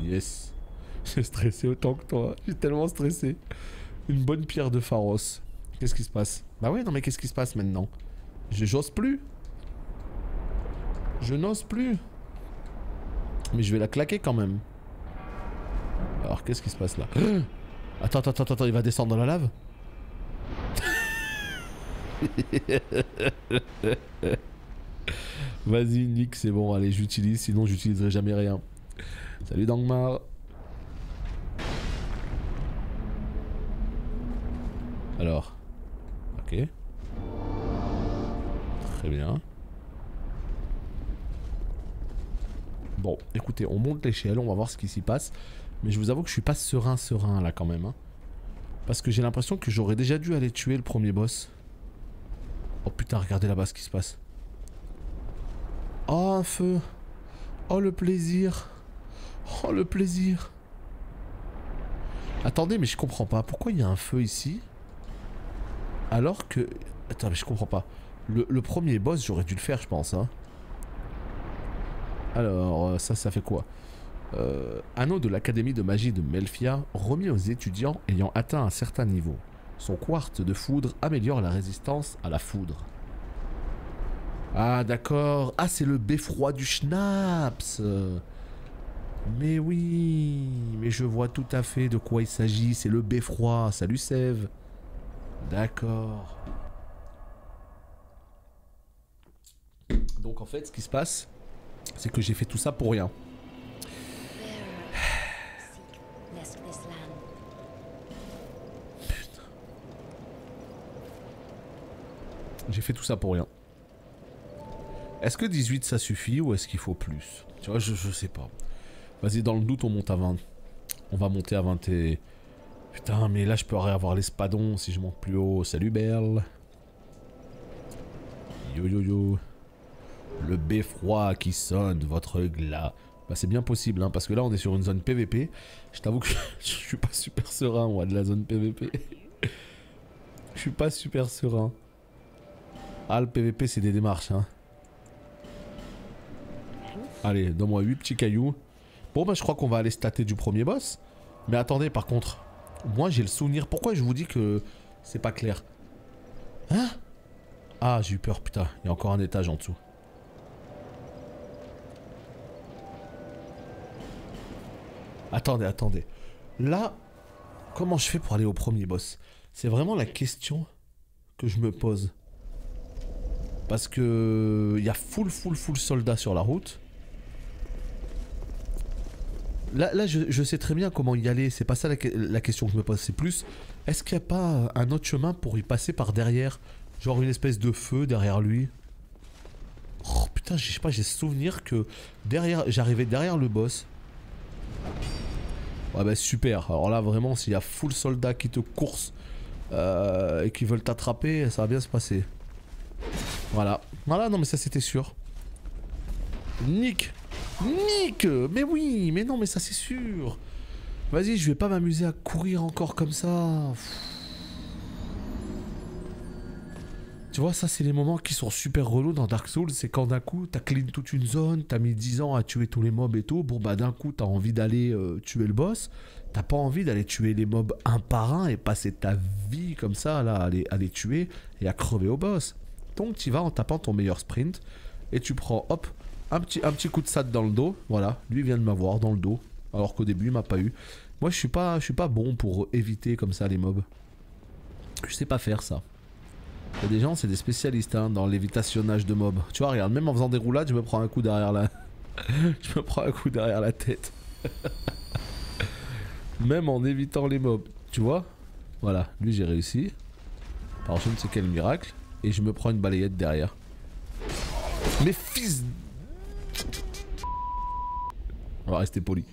Yes. J'ai stressé autant que toi. J'ai tellement stressé. Une bonne pierre de Pharos. Qu'est-ce qui se passe? Bah ouais, non mais qu'est-ce qui se passe maintenant? J'ose plus. Je n'ose plus. Mais je vais la claquer quand même. Alors qu'est-ce qui se passe là? Attends, attends, attends, il va descendre dans la lave? Vas-y Nick, c'est bon, allez j'utilise, sinon j'utiliserai jamais rien. Salut Dangmar. Alors. Ok. Très bien. Bon, écoutez, on monte l'échelle, on va voir ce qui s'y passe. Mais je vous avoue que je suis pas serein là quand même. Hein. Parce que j'ai l'impression que j'aurais déjà dû aller tuer le premier boss. Oh putain, regardez là-bas ce qui se passe. Oh, un feu. Oh, le plaisir. Oh, le plaisir. Attendez, mais je comprends pas. Pourquoi il y a un feu ici? Alors que... Attends, mais je comprends pas. Le premier boss, j'aurais dû le faire, je pense. Hein. Alors, ça fait quoi? Anneau de l'Académie de magie de Melfia, remis aux étudiants ayant atteint un certain niveau. Son quartz de foudre améliore la résistance à la foudre. Ah, d'accord. Ah, c'est le beffroi du schnapps. Mais oui, mais je vois tout à fait de quoi il s'agit. C'est le beffroi. Salut Sève. D'accord. Donc en fait, ce qui se passe, c'est que j'ai fait tout ça pour rien. Putain. J'ai fait tout ça pour rien. Est-ce que 18 ça suffit ou est-ce qu'il faut plus? Tu vois, je sais pas. Vas-y, dans le doute, on monte à 20. On va monter à 20 et... Putain, mais là, je peux avoir l'espadon si je monte plus haut. Salut, Berle. Yo, yo, yo. Le beffroi qui sonne votre glas. Bah, c'est bien possible, hein, parce que là, on est sur une zone PVP. Je t'avoue que je suis pas super serein, moi, de la zone PVP. Je suis pas super serein. Ah, le PVP, c'est des démarches, hein. Allez, donne-moi 8 petits cailloux. Bon, bah, je crois qu'on va aller stater du premier boss. Mais attendez, par contre, moi, j'ai le souvenir. Pourquoi je vous dis que c'est pas clair? Hein? Ah, j'ai eu peur, putain. Il y a encore un étage en dessous. Attendez, attendez. Là, comment je fais pour aller au premier boss? C'est vraiment la question que je me pose. Parce que... il y a full soldats sur la route. Là je sais très bien comment y aller. C'est pas ça la question que je me pose. C'est plus... Est-ce qu'il n'y a pas un autre chemin pour y passer par derrière? Genre une espèce de feu derrière lui. Oh putain, je sais pas, j'ai souvenir que derrière, j'arrivais derrière le boss. Ouais bah super. Alors là vraiment, s'il y a full soldats qui te coursent et qui veulent t'attraper, ça va bien se passer. Voilà. Voilà, non mais ça c'était sûr. Nick! Nick! Mais oui! Mais non mais ça c'est sûr! Vas-y, je vais pas m'amuser à courir encore comme ça. Tu vois, ça c'est les moments qui sont super relous dans Dark Souls. C'est quand d'un coup t'as clean toute une zone, t'as mis 10 ans à tuer tous les mobs et tout. Bon bah d'un coup t'as envie d'aller tuer le boss. T'as pas envie d'aller tuer les mobs un par un et passer ta vie comme ça là à les tuer et à crever au boss. Donc tu vas en tapant ton meilleur sprint et tu prends hop un petit coup de SAT dans le dos. Voilà, lui vient de m'avoir dans le dos alors qu'au début il m'a pas eu. Moi je suis pas bon pour éviter comme ça les mobs. Je sais pas faire ça. Il y a des gens, c'est des spécialistes hein, dans l'évitationnage de mobs. Tu vois, regarde, même en faisant des roulades, je me prends un coup derrière la... je me prends un coup derrière la tête. Même en évitant les mobs. Tu vois? Voilà, lui j'ai réussi. Par je ne sais quel miracle. Et je me prends une balayette derrière. Mais fils... On va rester poli.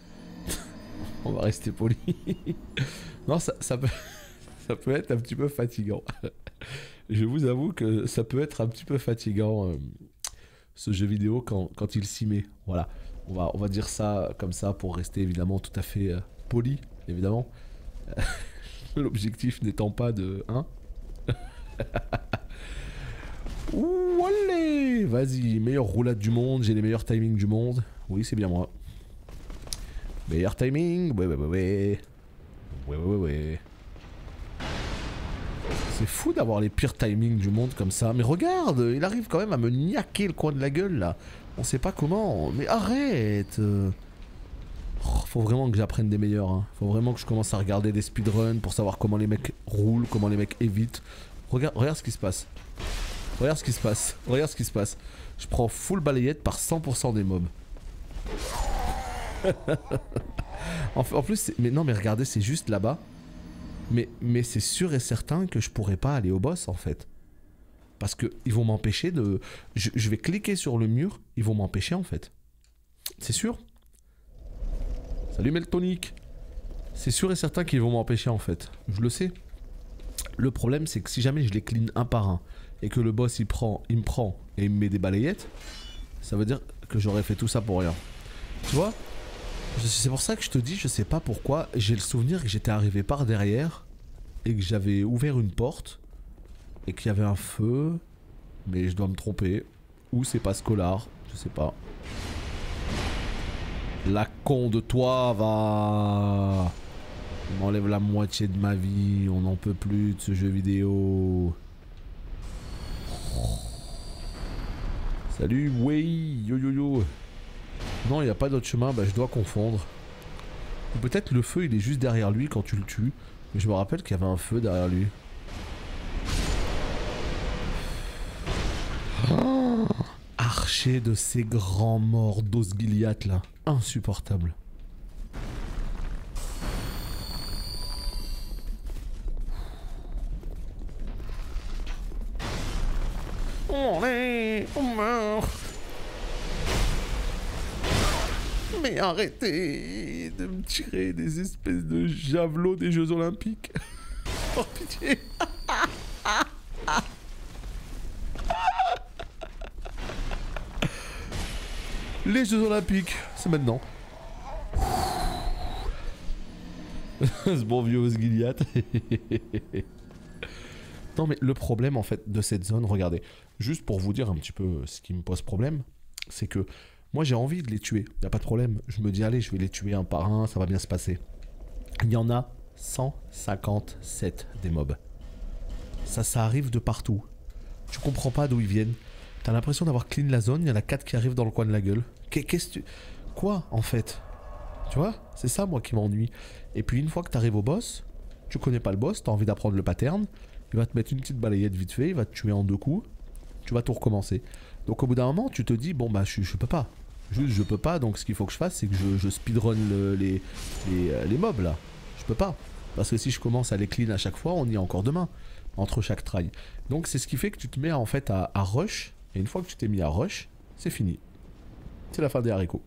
On va rester poli. Non, ça peut... ça peut être un petit peu fatigant. Je vous avoue que ça peut être un petit peu fatigant ce jeu vidéo quand il s'y met. Voilà, on va dire ça comme ça pour rester évidemment tout à fait poli, évidemment. L'objectif n'étant pas de... Hein. Ouh, allez, vas-y, meilleure roulade du monde, j'ai les meilleurs timings du monde. Oui, c'est bien moi. Meilleur timing, ouais. C'est fou d'avoir les pires timings du monde comme ça. Mais regarde, il arrive quand même à me niaquer le coin de la gueule là. On sait pas comment. Mais arrête. Faut vraiment que j'apprenne des meilleurs. Hein. Faut vraiment que je commence à regarder des speedruns pour savoir comment les mecs roulent, comment les mecs évitent. Regarde ce qui se passe. Regarde ce qui se passe. Regarde ce qui se passe. Je prends full balayette par 100% des mobs. En plus, mais non mais regardez, c'est juste là-bas. Mais c'est sûr et certain que je pourrais pas aller au boss en fait. Parce que ils vont m'empêcher de... Je vais cliquer sur le mur, ils vont m'empêcher en fait. C'est sûr. Salut Meltonic. C'est sûr et certain qu'ils vont m'empêcher en fait. Je le sais. Le problème c'est que si jamais je les clean un par un et que le boss il me prend et il me met des balayettes, ça veut dire que j'aurais fait tout ça pour rien. Tu vois? C'est pour ça que je te dis, je sais pas pourquoi, j'ai le souvenir que j'étais arrivé par derrière et que j'avais ouvert une porte et qu'il y avait un feu, mais je dois me tromper. Ou c'est pas Scolar, je sais pas. La con de toi va... Il m'enlève la moitié de ma vie, on n'en peut plus de ce jeu vidéo. Salut, wey, yo yo yo. Non, il n'y a pas d'autre chemin, bah je dois confondre. Ou peut-être le feu il est juste derrière lui quand tu le tues. Mais je me rappelle qu'il y avait un feu derrière lui. Oh, archer de ces grands morts d'Osgiliath là. Insupportable. On meurt. Mais arrêtez de me tirer des espèces de javelots des Jeux Olympiques. Oh pitié. Les Jeux Olympiques, c'est maintenant. Ce bon vieux Osgiliath. Non mais le problème en fait de cette zone, regardez, juste pour vous dire un petit peu ce qui me pose problème, c'est que moi j'ai envie de les tuer, y a pas de problème. Je me dis allez, je vais les tuer un par un, ça va bien se passer. Il y en a 157 des mobs. Ça arrive de partout. Tu comprends pas d'où ils viennent. T'as l'impression d'avoir clean la zone, il y en a 4 qui arrivent dans le coin de la gueule. Qu'est-ce que tu... Quoi en fait? Tu vois? C'est ça moi qui m'ennuie. Et puis une fois que t'arrives au boss, tu connais pas le boss, t'as envie d'apprendre le pattern, il va te mettre une petite balayette vite fait, il va te tuer en 2 coups, tu vas tout recommencer. Donc au bout d'un moment, tu te dis, bon bah je peux pas. Juste je peux pas, donc ce qu'il faut que je fasse, c'est que je speedrun les mobs là. Je peux pas. Parce que si je commence à les clean à chaque fois, on y est encore demain. Entre chaque try. Donc c'est ce qui fait que tu te mets en fait à rush, et une fois que tu t'es mis à rush, c'est fini. C'est la fin des haricots.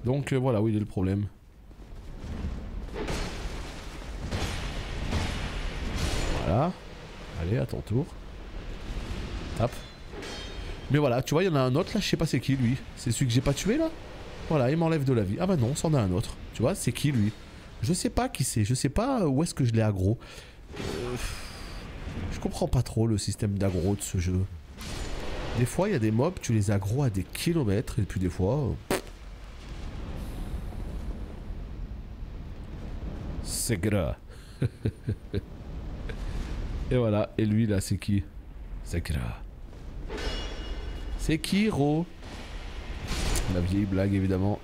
Donc voilà où il est le problème. Voilà. Allez, à ton tour. Hop. Mais voilà, tu vois, il y en a un autre là, je sais pas c'est qui lui. C'est celui que j'ai pas tué là. Voilà, il m'enlève de la vie. Ah bah non, c'en a un autre. Tu vois, c'est qui lui? Je sais pas qui c'est, je sais pas où est-ce que je l'ai aggro. Je comprends pas trop le système d'aggro de ce jeu. Des fois, il y a des mobs, tu les aggro à des kilomètres, et puis des fois... c'est gras. Et voilà, et lui là, c'est qui? Sekira. Sekiro. La vieille blague évidemment.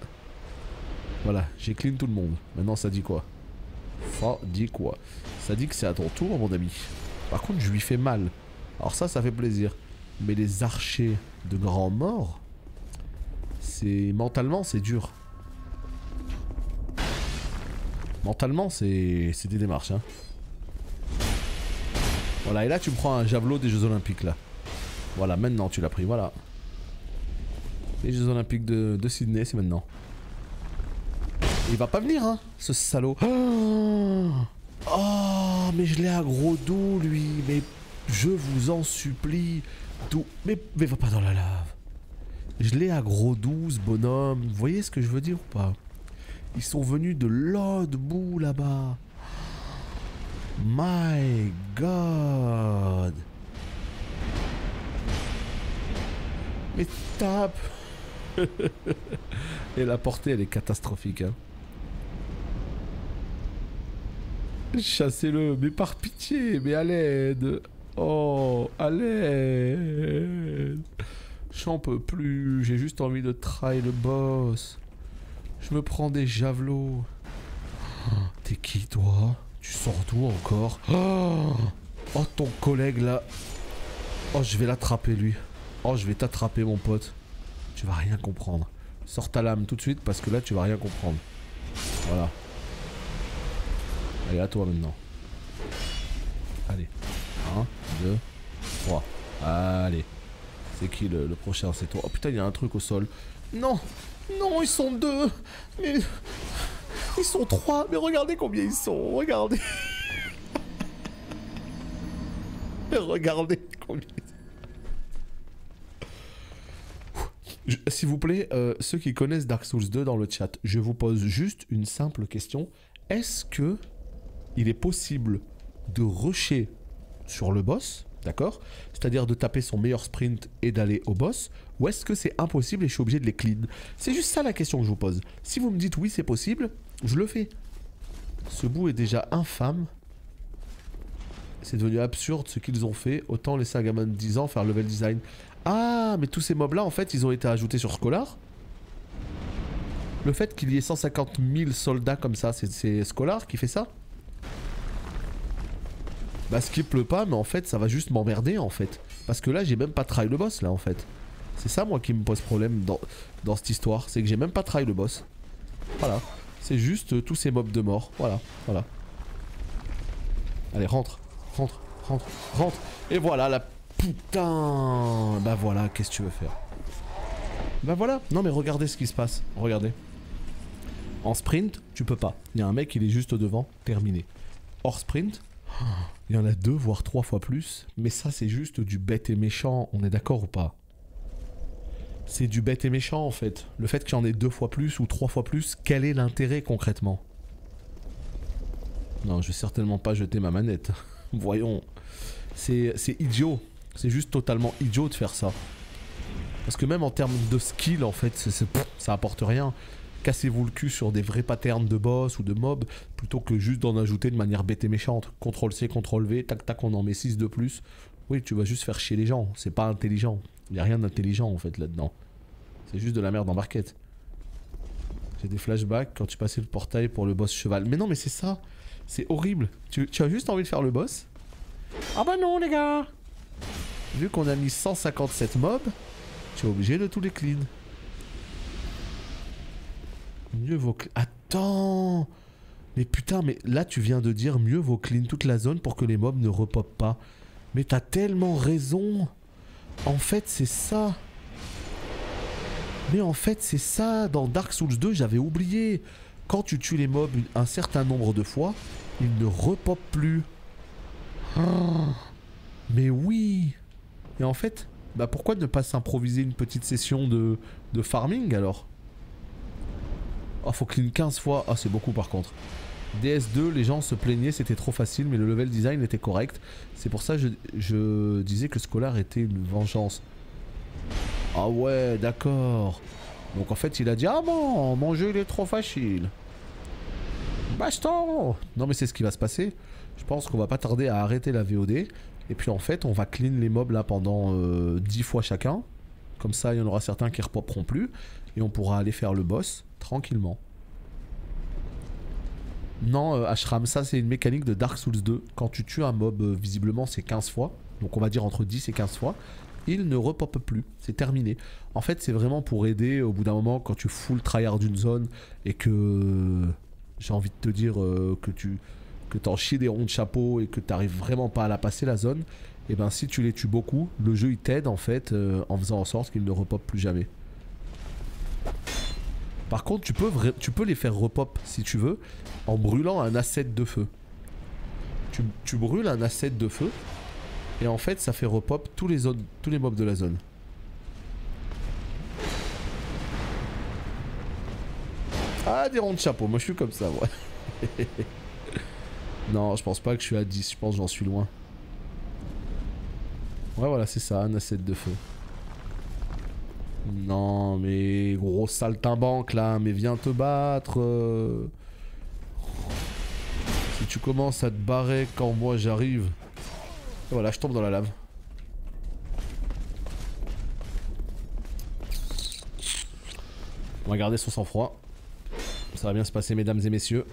Voilà, j'ai clean tout le monde. Maintenant ça dit quoi? Ça dit quoi? Ça dit que c'est à ton tour mon ami. Par contre je lui fais mal. Alors ça fait plaisir. Mais les archers de grands morts, c'est... Mentalement c'est dur. Mentalement c'est des démarches hein. Voilà et là tu me prends un javelot des Jeux Olympiques là. Voilà maintenant tu l'as pris, voilà. Les Jeux Olympiques de Sydney c'est maintenant. Il va pas venir hein, ce salaud. Oh mais je l'ai à gros dos lui, mais je vous en supplie. Mais va pas dans la lave. Je l'ai à gros 12 bonhomme, vous voyez ce que je veux dire ou pas? Ils sont venus de l'autre bout là-bas. My God. Mais tape. Et la portée elle est catastrophique hein. Chassez-le, mais par pitié, mais à l'aide. Oh, à l'aide. J'en peux plus, j'ai juste envie de try le boss. Je me prends des javelots. Oh, t'es qui toi? Tu sors d'où encore? Oh, ton collègue là. Oh, je vais l'attraper lui. Oh, je vais t'attraper mon pote. Tu vas rien comprendre. Sors ta lame tout de suite parce que là tu vas rien comprendre. Voilà. Allez, à toi maintenant. Allez. 1, 2, 3. Allez. C'est qui le prochain? C'est toi. Oh putain, il y a un truc au sol. Non. Non, ils sont 2. Mais... Ils sont 3. Mais regardez combien ils sont. Regardez. Regardez combien ils sont. S'il vous plaît, ceux qui connaissent Dark Souls 2 dans le chat, je vous pose juste une simple question. Est-ce que il est possible de rusher sur le boss, d'accord? C'est-à-dire de taper son meilleur sprint et d'aller au boss, ou est-ce que c'est impossible et je suis obligé de les clean? C'est juste ça la question que je vous pose. Si vous me dites oui c'est possible, je le fais. Ce bout est déjà infâme. C'est devenu absurde ce qu'ils ont fait. Autant laisser un gamin de 10 ans faire level design. Ah, mais tous ces mobs là en fait ils ont été ajoutés sur Scholar. Le fait qu'il y ait 150 000 soldats comme ça, c'est Scholar qui fait ça? Bah skip le pas, mais en fait ça va juste m'emmerder en fait. Parce que là j'ai même pas try le boss là en fait. C'est ça moi qui me pose problème dans cette histoire. C'est que j'ai même pas try le boss. Voilà. C'est juste tous ces mobs de mort. Voilà, voilà. Allez rentre, rentre, rentre, rentre. Et voilà la putain. Bah voilà, qu'est-ce que tu veux faire? Bah voilà. Non mais regardez ce qui se passe. Regardez. En sprint, tu peux pas. Il y a un mec il est juste devant, terminé. Hors sprint... Il y en a 2 voire 3 fois plus, mais ça c'est juste du bête et méchant, on est d'accord ou pas? C'est du bête et méchant en fait. Le fait qu'il y en ait 2 fois plus ou 3 fois plus, quel est l'intérêt concrètement? Non, je vais certainement pas jeter ma manette. Voyons. C'est idiot. C'est juste totalement idiot de faire ça. Parce que même en termes de skill en fait, ça apporte rien. Cassez-vous le cul sur des vrais patterns de boss ou de mob plutôt que juste d'en ajouter de manière bête et méchante. CTRL-C, CTRL-V, tac tac on en met 6 de plus. Oui tu vas juste faire chier les gens, c'est pas intelligent. Il n'y a rien d'intelligent en fait là-dedans. C'est juste de la merde en barquette. J'ai des flashbacks quand tu passais le portail pour le boss cheval. Mais non mais c'est ça, c'est horrible. Tu as juste envie de faire le boss? Ah bah non les gars. Vu qu'on a mis 157 mobs, tu es obligé de tous les clean. Mieux vaut... Attends. Mais putain, mais là tu viens de dire mieux vaut clean toute la zone pour que les mobs ne repopent pas. Mais t'as tellement raison. En fait c'est ça. Mais en fait c'est ça. Dans Dark Souls 2 j'avais oublié. Quand tu tues les mobs un certain nombre de fois, ils ne repopent plus. Oh, mais oui. Et en fait, bah pourquoi ne pas s'improviser une petite session de farming alors? Oh, faut clean 15 fois. Ah, c'est beaucoup par contre. DS2, les gens se plaignaient, c'était trop facile, mais le level design était correct. C'est pour ça que je disais que Scholar était une vengeance. Ah ouais, d'accord. Donc en fait, il a dit, ah bon, mon jeu il est trop facile. Baston. Non mais c'est ce qui va se passer. Je pense qu'on va pas tarder à arrêter la VOD. Et puis en fait, on va clean les mobs là pendant 10 fois chacun. Comme ça, il y en aura certains qui repopperont plus. Et on pourra aller faire le boss tranquillement. Non, Ashram, ça c'est une mécanique de Dark Souls 2. Quand tu tues un mob, visiblement c'est 15 fois. Donc on va dire entre 10 et 15 fois. Il ne repop plus, c'est terminé. En fait, c'est vraiment pour aider au bout d'un moment quand tu full tryhard d'une zone et que j'ai envie de te dire que t'en chies des ronds de chapeau et que t'arrives vraiment pas à la passer la zone. Et ben si tu les tues beaucoup, le jeu il t'aide en fait en faisant en sorte qu'ils ne repopent plus jamais. Par contre, tu peux les faire repop si tu veux en brûlant un asset de feu. Tu brûles un asset de feu. Et en fait, ça fait repop tous les mobs de la zone. Ah, des ronds de chapeau. Moi, je suis comme ça, ouais. Non, je pense pas que je suis à 10. Je pense que j'en suis loin. Ouais, voilà, c'est ça, un asset de feu. Non, mais gros saltimbanque, là. Mais viens te battre. Si tu commences à te barrer quand moi j'arrive... Et voilà, je tombe dans la lave. On va garder son sang-froid. Ça va bien se passer, mesdames et messieurs.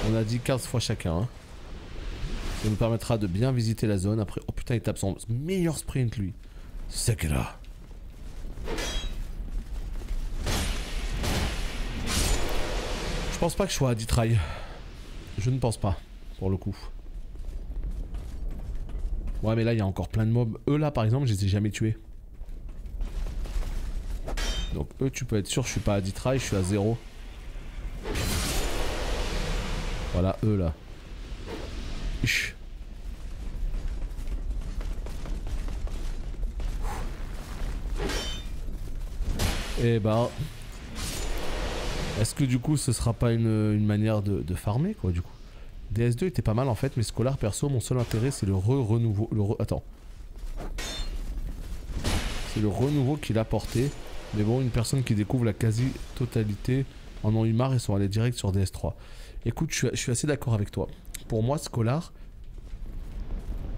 On a dit 15 fois chacun. Hein. Ça nous permettra de bien visiter la zone. Après, oh putain, il tape son meilleur sprint, lui. C'est que là. Je pense pas que je sois à 10 try. Je ne pense pas, pour le coup. Ouais, mais là, il y a encore plein de mobs. Eux, là, par exemple, je les ai jamais tués. Donc, eux, tu peux être sûr, je suis pas à 10 try, je suis à 0. Voilà, eux, là. Ish. Et ben... Est-ce que, du coup, ce sera pas une manière de farmer, quoi, du coup? DS2 était pas mal en fait, mais Scholar perso, mon seul intérêt c'est le renouveau. Attends. C'est le renouveau qu'il a apporté. Mais bon, une personne qui découvre la quasi-totalité en ont eu marre et sont allés direct sur DS3. Écoute, je suis assez d'accord avec toi. Pour moi, Scholar,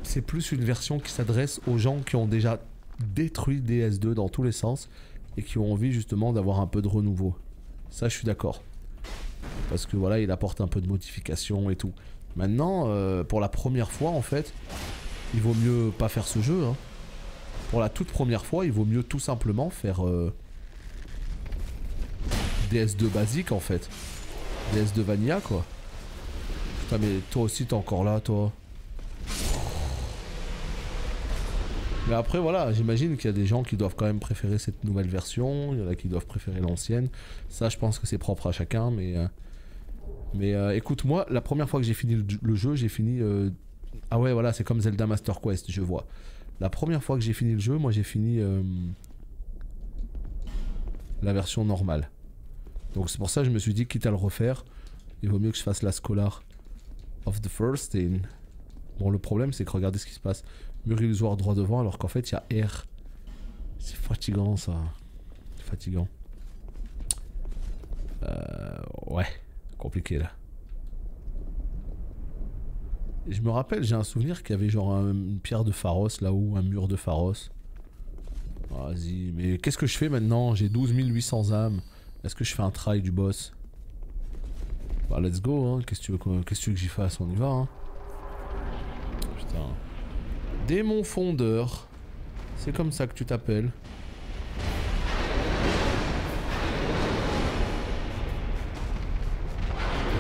c'est plus une version qui s'adresse aux gens qui ont déjà détruit DS2 dans tous les sens et qui ont envie justement d'avoir un peu de renouveau. Ça, je suis d'accord. Parce que voilà, il apporte un peu de modification et tout. Maintenant, pour la première fois, en fait, il vaut mieux pas faire ce jeu. Hein. Pour la toute première fois, il vaut mieux tout simplement faire DS2 basique, en fait. DS2 Vanilla, quoi. Putain, mais toi aussi, t'es encore là, toi. Mais après, voilà, j'imagine qu'il y a des gens qui doivent quand même préférer cette nouvelle version. Il y en a qui doivent préférer l'ancienne. Ça, je pense que c'est propre à chacun, mais... écoute, moi, la première fois que j'ai fini le jeu, j'ai fini... Ah ouais, voilà, c'est comme Zelda Master Quest, je vois. La première fois que j'ai fini le jeu, moi j'ai fini la version normale. Donc c'est pour ça que je me suis dit, quitte à le refaire, il vaut mieux que je fasse la Scholar of the First Thing. Bon, le problème, c'est que regardez ce qui se passe. Mur illusoire droit devant, alors qu'en fait, il y a R. C'est fatigant, ça. C'est fatigant. Ouais. Compliqué là. Et je me rappelle, j'ai un souvenir qu'il y avait genre une pierre de Pharos là-haut, un mur de Pharos. Vas-y, mais qu'est-ce que je fais maintenant? J'ai 12 800 âmes. Est-ce que je fais un try du boss? Bah let's go, hein. Qu'est-ce que tu veux que j'y fasse? On y va, hein. Putain. Démon fondeur. C'est comme ça que tu t'appelles.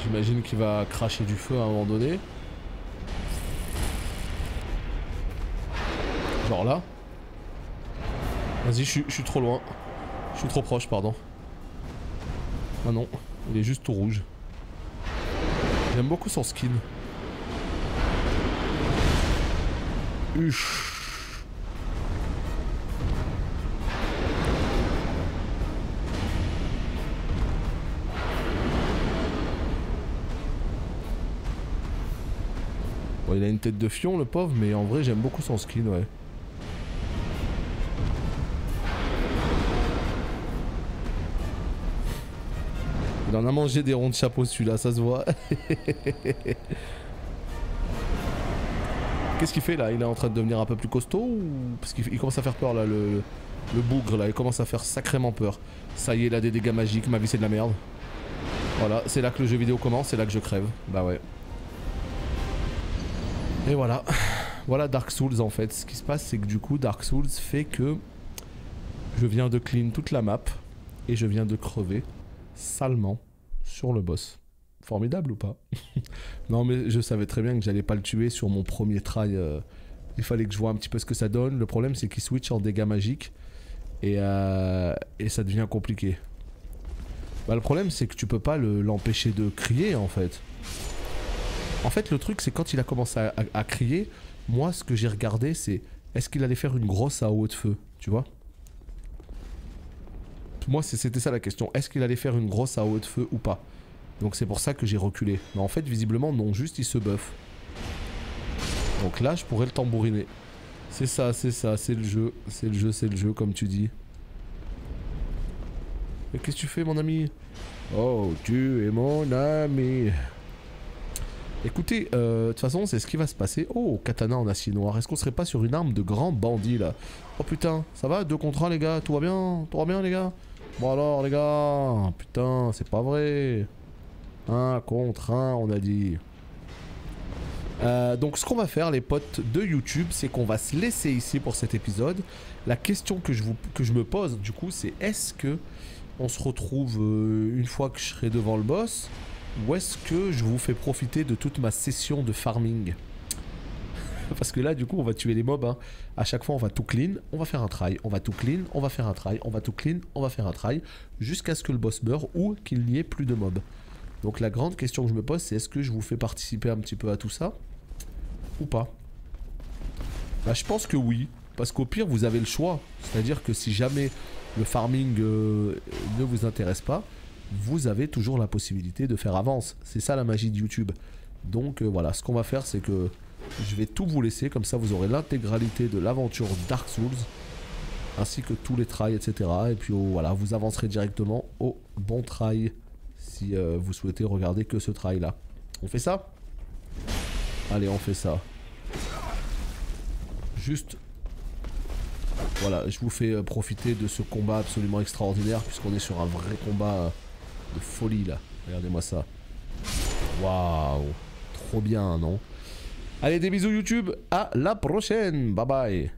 J'imagine qu'il va cracher du feu à un moment donné. Genre là. Vas-y, je suis trop loin. Je suis trop proche, pardon. Ah non, il est juste tout rouge. J'aime beaucoup son skin. Uch. Bon, il a une tête de fion, le pauvre, mais en vrai, j'aime beaucoup son skin, ouais. Il en a mangé des ronds de chapeau celui-là, ça se voit. Qu'est-ce qu'il fait là? Il est en train de devenir un peu plus costaud ou... Parce qu'il commence à faire peur là, le bougre là, il commence à faire sacrément peur. Ça y est, il a des dégâts magiques, ma vie c'est de la merde. Voilà, c'est là que le jeu vidéo commence, c'est là que je crève. Bah ouais. Et voilà. Voilà Dark Souls en fait. Ce qui se passe, c'est que du coup, Dark Souls fait que je viens de clean toute la map et je viens de crever salement sur le boss. Formidable ou pas? Non mais je savais très bien que j'allais pas le tuer sur mon premier try. Il fallait que je vois un petit peu ce que ça donne. Le problème c'est qu'il switch en dégâts magiques et ça devient compliqué. Bah le problème c'est que tu peux pas l'empêcher de crier en fait. En fait le truc c'est quand il a commencé à crier, moi ce que j'ai regardé c'est est-ce qu'il allait faire une grosse AOE de feu, tu vois? Moi c'était ça la question, est-ce qu'il allait faire une grosse AOE de feu ou pas? Donc c'est pour ça que j'ai reculé. Mais en fait visiblement non, juste il se buff. Donc là je pourrais le tambouriner. C'est ça, c'est le jeu. C'est le jeu comme tu dis. Mais qu'est-ce que tu fais mon ami? Oh tu es mon ami. Écoutez, de toute façon c'est ce qui va se passer. Oh, katana en acier noir. Est-ce qu'on serait pas sur une arme de grand bandit là? Oh putain, ça va? 2 contre 1 les gars, tout va bien? Tout va bien les gars? Bon alors les gars, putain c'est pas vrai. 1 contre 1 on a dit. Donc ce qu'on va faire les potes de YouTube, c'est qu'on va se laisser ici pour cet épisode. La question que je me pose du coup c'est est-ce que on se retrouve une fois que je serai devant le boss, ou est-ce que je vous fais profiter de toute ma session de farming? Parce que là du coup on va tuer les mobs hein. À chaque fois on va tout clean, on va faire un try, on va tout clean, on va faire un try, on va tout clean, on va faire un try, jusqu'à ce que le boss meure ou qu'il n'y ait plus de mobs. Donc la grande question que je me pose c'est est-ce que je vous fais participer un petit peu à tout ça ou pas? Bah je pense que oui, parce qu'au pire vous avez le choix, c'est-à-dire que si jamais le farming ne vous intéresse pas, vous avez toujours la possibilité de faire avance, c'est ça la magie de YouTube. Donc voilà, ce qu'on va faire c'est que je vais tout vous laisser, comme ça vous aurez l'intégralité de l'aventure Dark Souls, ainsi que tous les tries etc. Et puis voilà, vous avancerez directement au bon try, si vous souhaitez regarder que ce try là. On fait ça? Allez, on fait ça. Juste... Voilà, je vous fais profiter de ce combat absolument extraordinaire, puisqu'on est sur un vrai combat de folie, là. Regardez-moi ça. Waouh. Trop bien, non? Allez, des bisous YouTube. À la prochaine. Bye bye.